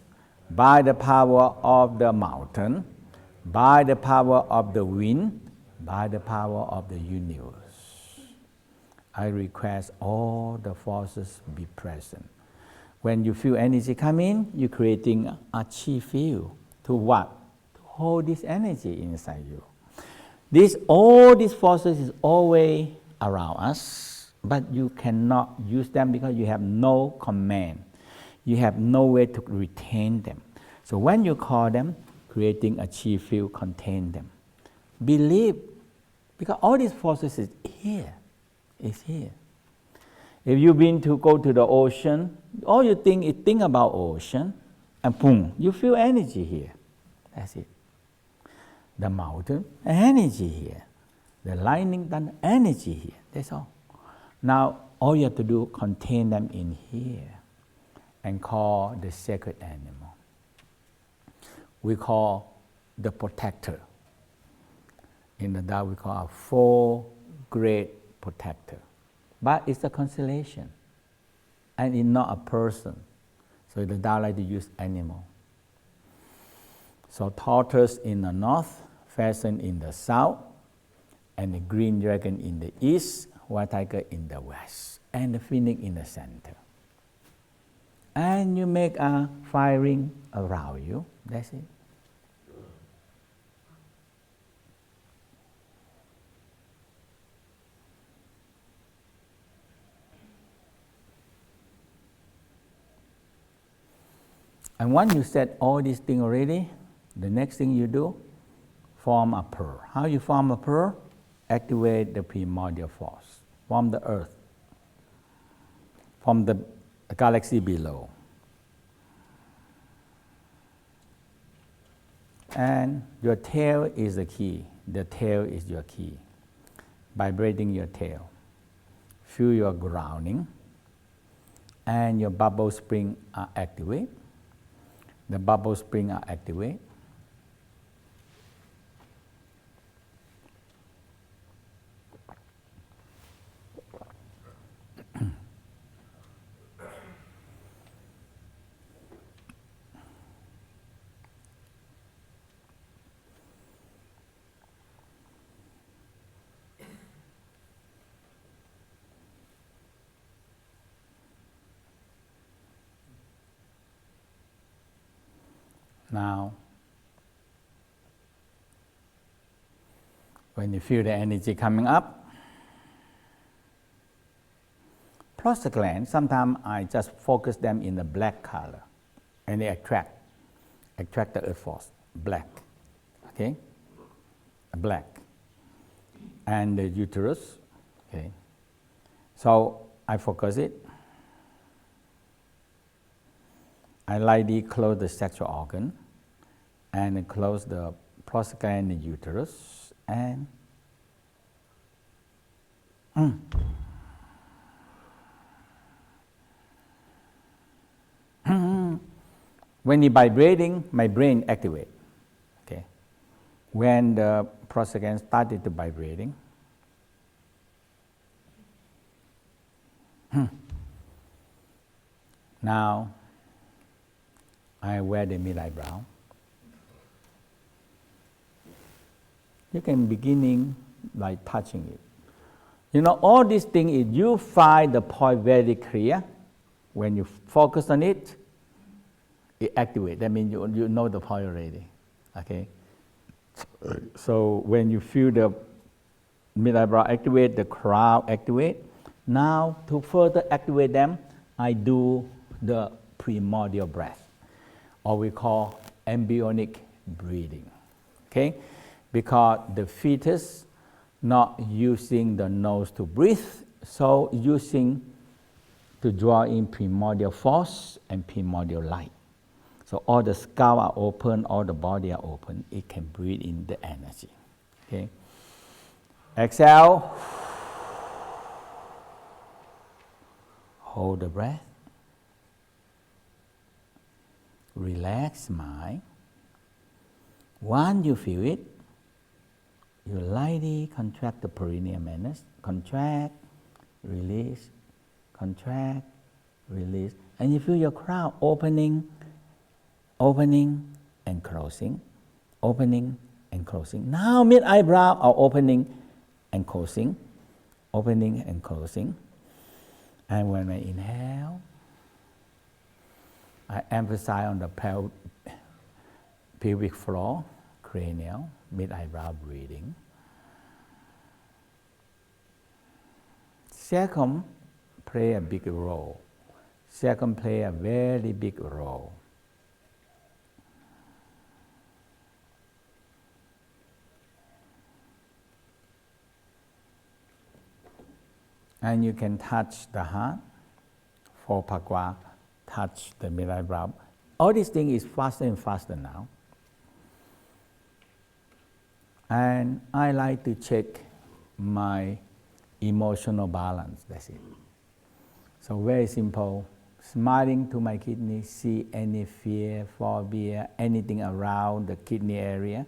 by the power of the mountain, by the power of the wind, by the power of the universe. I request all the forces be present. When you feel energy come in, you're creating a chi field. To what? To hold this energy inside you. All these forces is always around us, but you cannot use them because you have no command. You have no way to retain them. So when you call them, creating a chi field contain them. Believe, because all these forces is here. It's here. If you've been to go to the ocean, all you think is think about ocean, and boom, you feel energy here. That's it. The mountain, energy here. The lightning, then energy here. That's all. Now, all you have to do, contain them in here and call the sacred animal. We call the protector. In the Tao, we call a four great protector. But it's a constellation, and it's not a person. So the Tao like to use animal. So tortoise in the north, pheasant in the south, and the green dragon in the east, white tiger in the west, and the phoenix in the center. And you make a firing around you. That's it. And once you set all these things already, the next thing you do, form a pearl. How you form a pearl? Activate the primordial force from the earth, from the galaxy below. And your tail is the key. The tail is your key. Vibrating your tail. Feel your grounding. And your bubble spring are activate. The bubble spring are activate. Now, when you feel the energy coming up, prostate gland, sometimes I just focus them in the black color, and they attract the earth force, black, okay, black, and the uterus, okay. So I focus it. I lightly close the sexual organ and close the prostate gland and the uterus and when it's vibrating, my brain activates. Okay, when the prostate gland started to vibrating. Now, I wear the mid-eyebrow. You can beginning by touching it. You know, all these things, if you find the point very clear, when you focus on it, it activates. That means you know the point already. Okay? So when you feel the mid-eyebrow activate, the crown activate. Now, to further activate them, I do the primordial breath, or we call embryonic breathing. Okay? Because the fetus not using the nose to breathe, so using to draw in primordial force and primordial light. So all the skull are open, all the body are open. It can breathe in the energy. Okay. Exhale. Hold the breath. Relax mind. Once you feel it, you lightly contract the perineal meniscus. Contract, release, contract, release. And you feel your crown opening, opening and closing, opening and closing. Now mid-eyebrow are opening and closing, opening and closing. And when I inhale, I emphasize on the pelvic floor, cranial, mid-eyebrow breathing. Second, play a big role. Second, play a very big role. And you can touch the heart, for Pakwa, touch the mid-eyebrow. All these things is faster and faster now. And I like to check my emotional balance, that's it. So very simple, smiling to my kidney, see any fear, phobia, anything around the kidney area,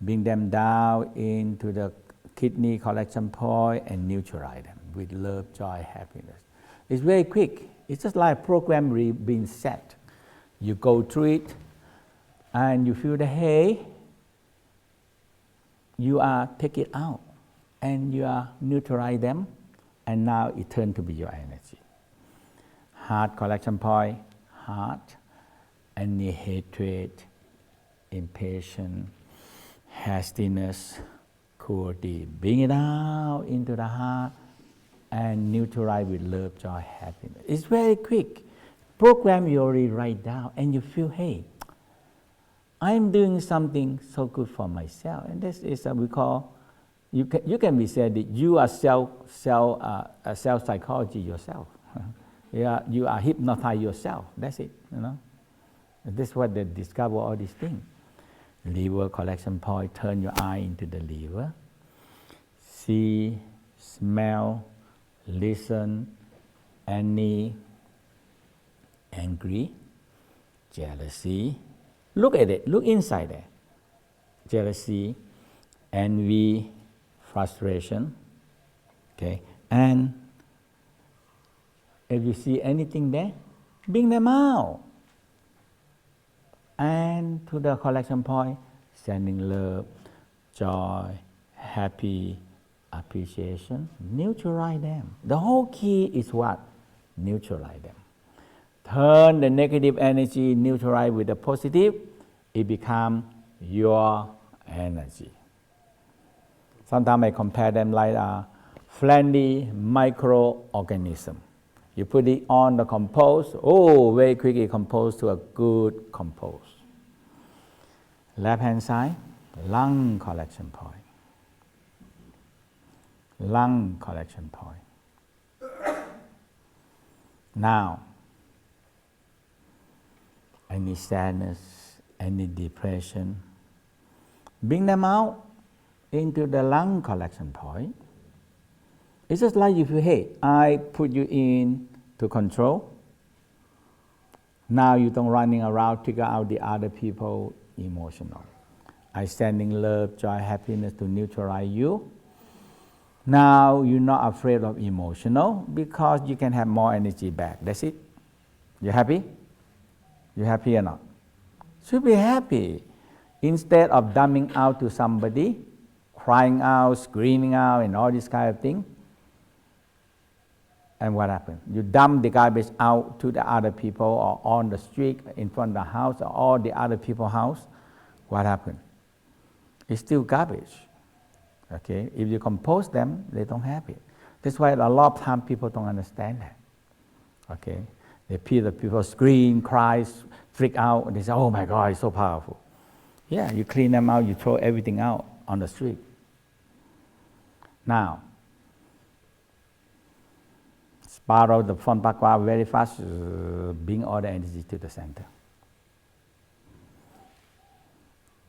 bring them down into the kidney collection point and neutralize them with love, joy, happiness. It's very quick. It's just like a program being set. You go through it and you feel the hey, you are take it out and you are neutralize them, and now it turns to be your energy. Heart collection point, heart, any hatred, impatience, hastiness, cruelty, bring it out into the heart and neutralize with love, joy, happiness. It's very quick. Program you already write down and you feel, hey, I'm doing something so good for myself. And this is what we call, you can be said that you are self-psychology yourself. You are hypnotize yourself. That's it, you know. This is what they discover all these things. Liver collection point, turn your eye into the liver. See, smell, listen, any angry, jealousy. Look at it, look inside there. Jealousy, envy, frustration. Okay, and if you see anything there, bring them out. And to the collection point, sending love, joy, happy, appreciation, neutralize them. The whole key is what? Neutralize them. Turn the negative energy, neutralize with the positive, it becomes your energy. Sometimes I compare them like a friendly microorganism. You put it on the compost, very quickly compost to a good compost. Left hand side, lung collection point. Lung collection point. Now, any sadness, any depression, bring them out into the lung collection point. It's just like if you, hey, I put you in to control. Now you don't running around, figure out the other people emotional. I sending love, joy, happiness to neutralize you. Now you're not afraid of emotional because you can have more energy back. That's it. You happy? You happy or not? Should be happy. Instead of dumbing out to somebody, crying out, screaming out, and all this kind of thing. And what happened? You dump the garbage out to the other people or on the street, in front of the house, or all the other people's house. What happened? It's still garbage. Okay? If you compose them, they don't have it. That's why a lot of times people don't understand that. Okay? They hear the people scream, cry, freak out, and they say, oh my God, it's so powerful. Yeah, you clean them out, you throw everything out on the street. Now, spiral the front backward very fast, bring all the energy to the center.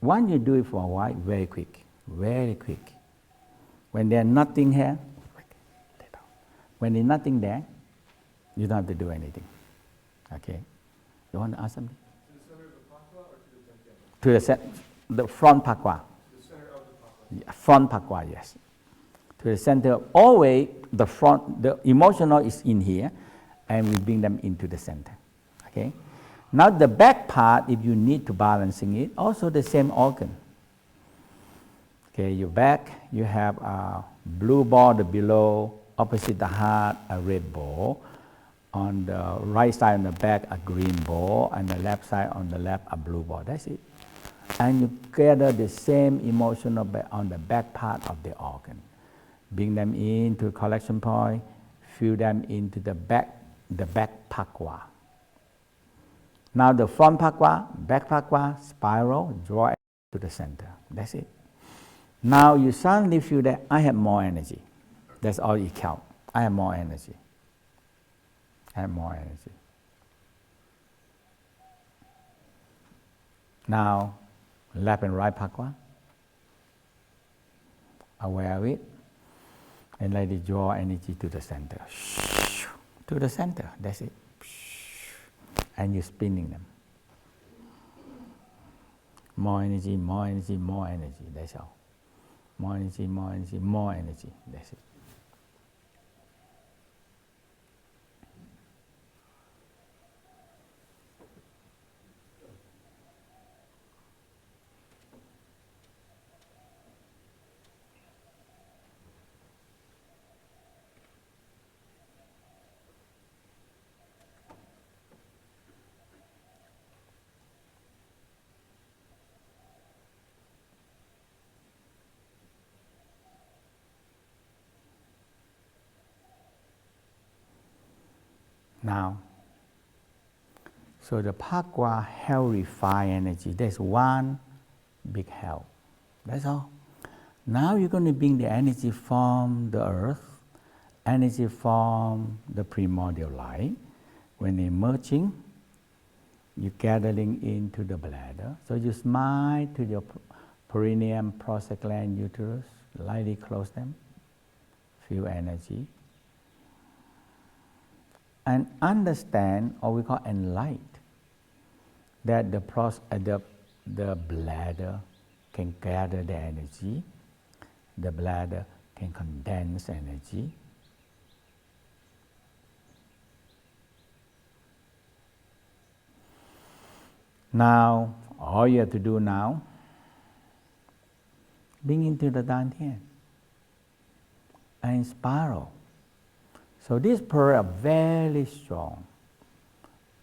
Once you do it for a while, very quick, very quick. When there's nothing here, when there's nothing there, you don't have to do anything. Okay? You want to ask something? To the center of the pakwa or to the Tan Tien? To the front pakwa. The center of the pakwa. Yeah, front pakwa, yes. To the center, always the front, the emotional is in here, and we bring them into the center. Okay? Now the back part, if you need to balancing it, also the same organ. Okay, your back, you have a blue border below, opposite the heart, a red ball. On the right side on the back, a green ball, and the left side on the left, a blue ball. That's it. And you gather the same emotional on the back part of the organ. Bring them into a collection point, fill them into the back pakwa. Now the front pakwa, back pakwa, spiral, draw it to the center. That's it. Now you suddenly feel that I have more energy. That's all it counts. I have more energy. I have more energy. Now, left and right pakwa. Aware of it. And let it draw energy to the center. To the center, that's it. And you're spinning them. More energy, more energy, more energy, that's all. More energy, more energy, more energy, that's it. Now, so the pakwa help refine energy. That's one big help. That's all. Now you're going to bring the energy from the earth, energy from the primordial light. When they're merging, you're gathering into the bladder. So you smile to your perineum, prostate gland, uterus, lightly close them, feel energy. And understand, or we call enlight, that the bladder can gather the energy, the bladder can condense energy. Now, all you have to do now, bring into the Tan Tien and spiral. So these pearls are very strong.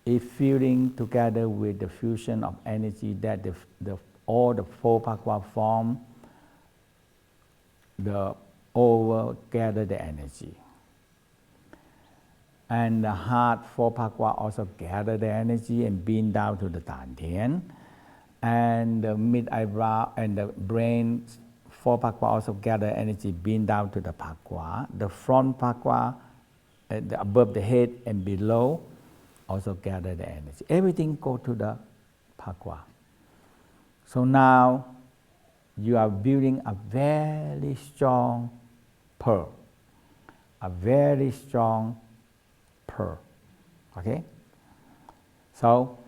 It's fusing together with the fusion of energy that all the four pakwa form, the over gather the energy. And the heart four pakwa also gather the energy and beam down to the Tan Tien. And the mid eyebrow and the brain four pakwa also gather energy, beam down to the pakwa. The front pakwa, above the head and below, also gather the energy. Everything go to the pakwa. So now you are building a very strong pearl. A very strong pearl. Okay? So,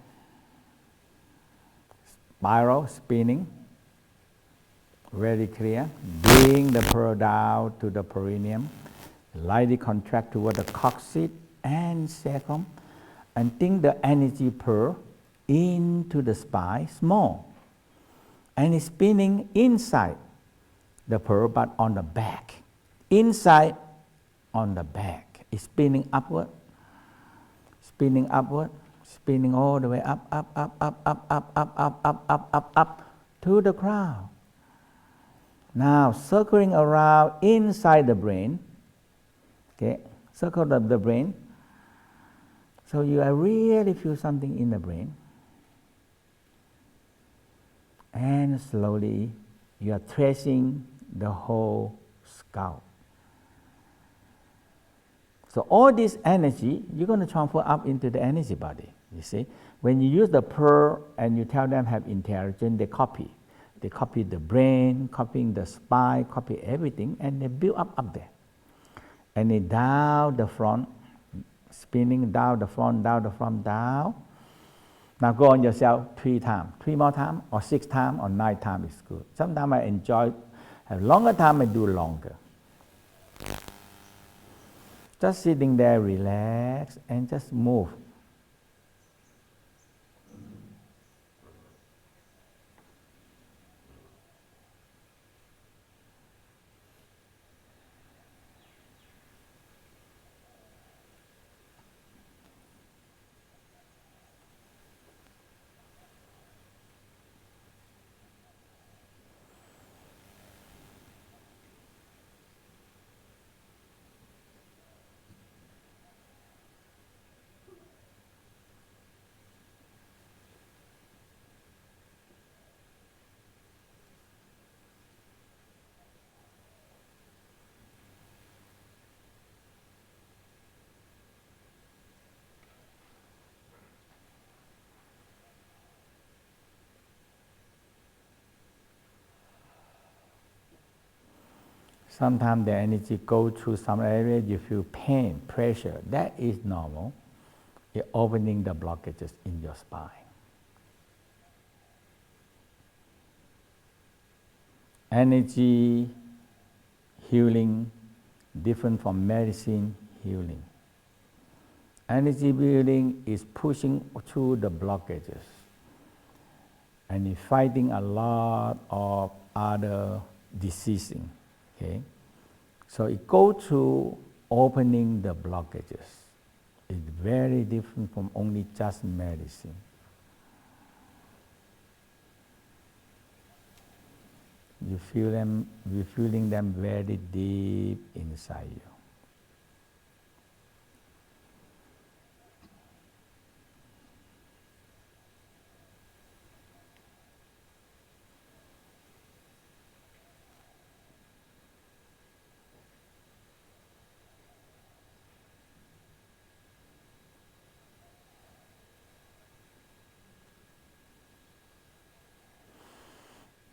spiral, spinning, Very clear. Bring the pearl down to the perineum. Lightly contract toward the coccyx and sacrum. And think the energy pearl into the spine, small. And it's spinning inside the pearl, but on the back. Inside, on the back. It's spinning upward, spinning upward, spinning all the way up, up, to the crown. Now, circling around inside the brain, okay, circle the brain. So you really feel something in the brain. And slowly, you are tracing the whole scalp. So all this energy, you're going to transfer up into the energy body, you see. When you use the pearl and you tell them have intelligence, they copy. They copy the brain, copying the spine, copy everything, and they build up there. And they down the front, spinning down the front, down. Now go on yourself 3 times. 3 more times, or 6 times, or 9 times is good. Sometimes I enjoy, have longer time, I do longer. Just sitting there, relax, and just move. Sometimes the energy goes through some area, you feel pain, pressure. That is normal. You're opening the blockages in your spine. Energy healing, different from medicine healing. Energy healing is pushing through the blockages. And it's fighting a lot of other diseases. Okay? So it goes through opening the blockages. It's very different from only just medicine. You feel them, you're feeling them very deep inside you.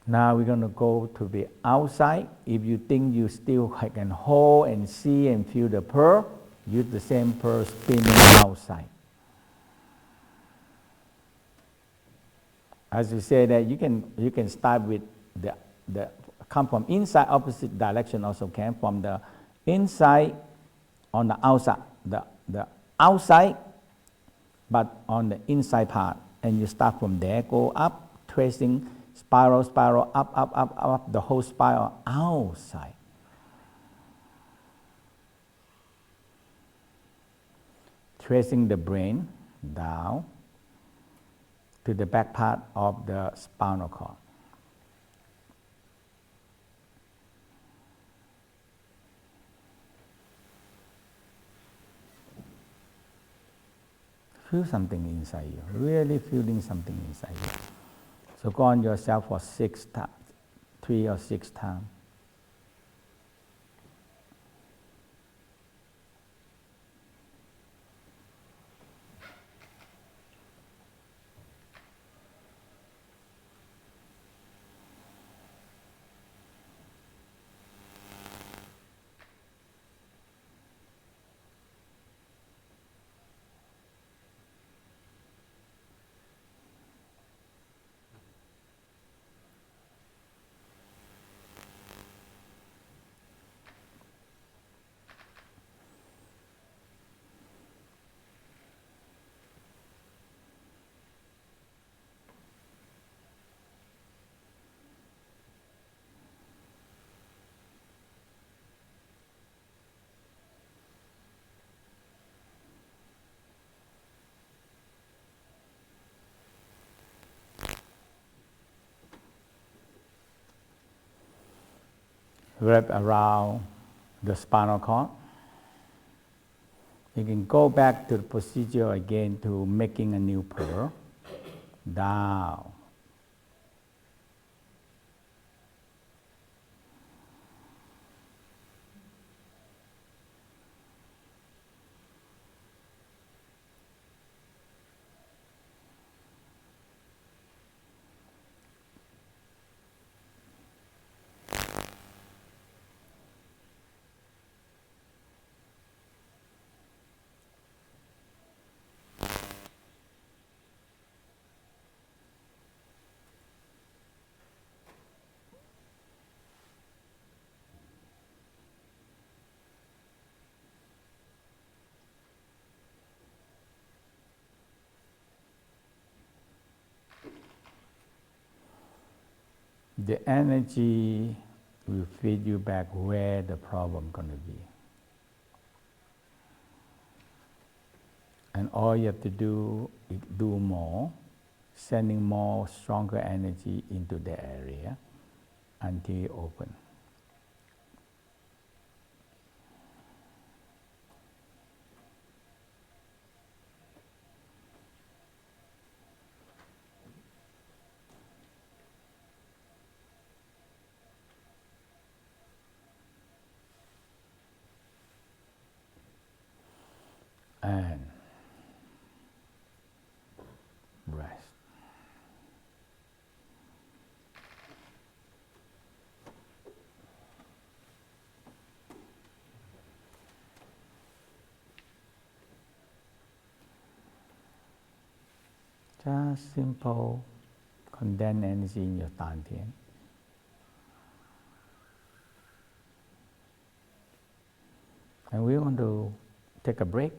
Now we're going to go to the outside. If you think you still can hold and see and feel the pearl, use the same pearl spinning outside. As we say that you can start with the come from inside, opposite direction also can, from the inside on the outside, the outside, but on the inside part, and you start from there, go up, tracing spiral, up, the whole spiral outside. Tracing the brain down to the back part of the spinal cord. Feel something inside you, really feeling something inside you. So go on yourself for 6 times, 3 or 6 times. wrap around the spinal cord. You can go back to the procedure again to making a new pearl. Down. The energy will feed you back where the problem going to be. And all you have to do is do more, sending more stronger energy into the area until you open. And rest. Just simple condensed energy in your Tan Tien. And we want to take a break.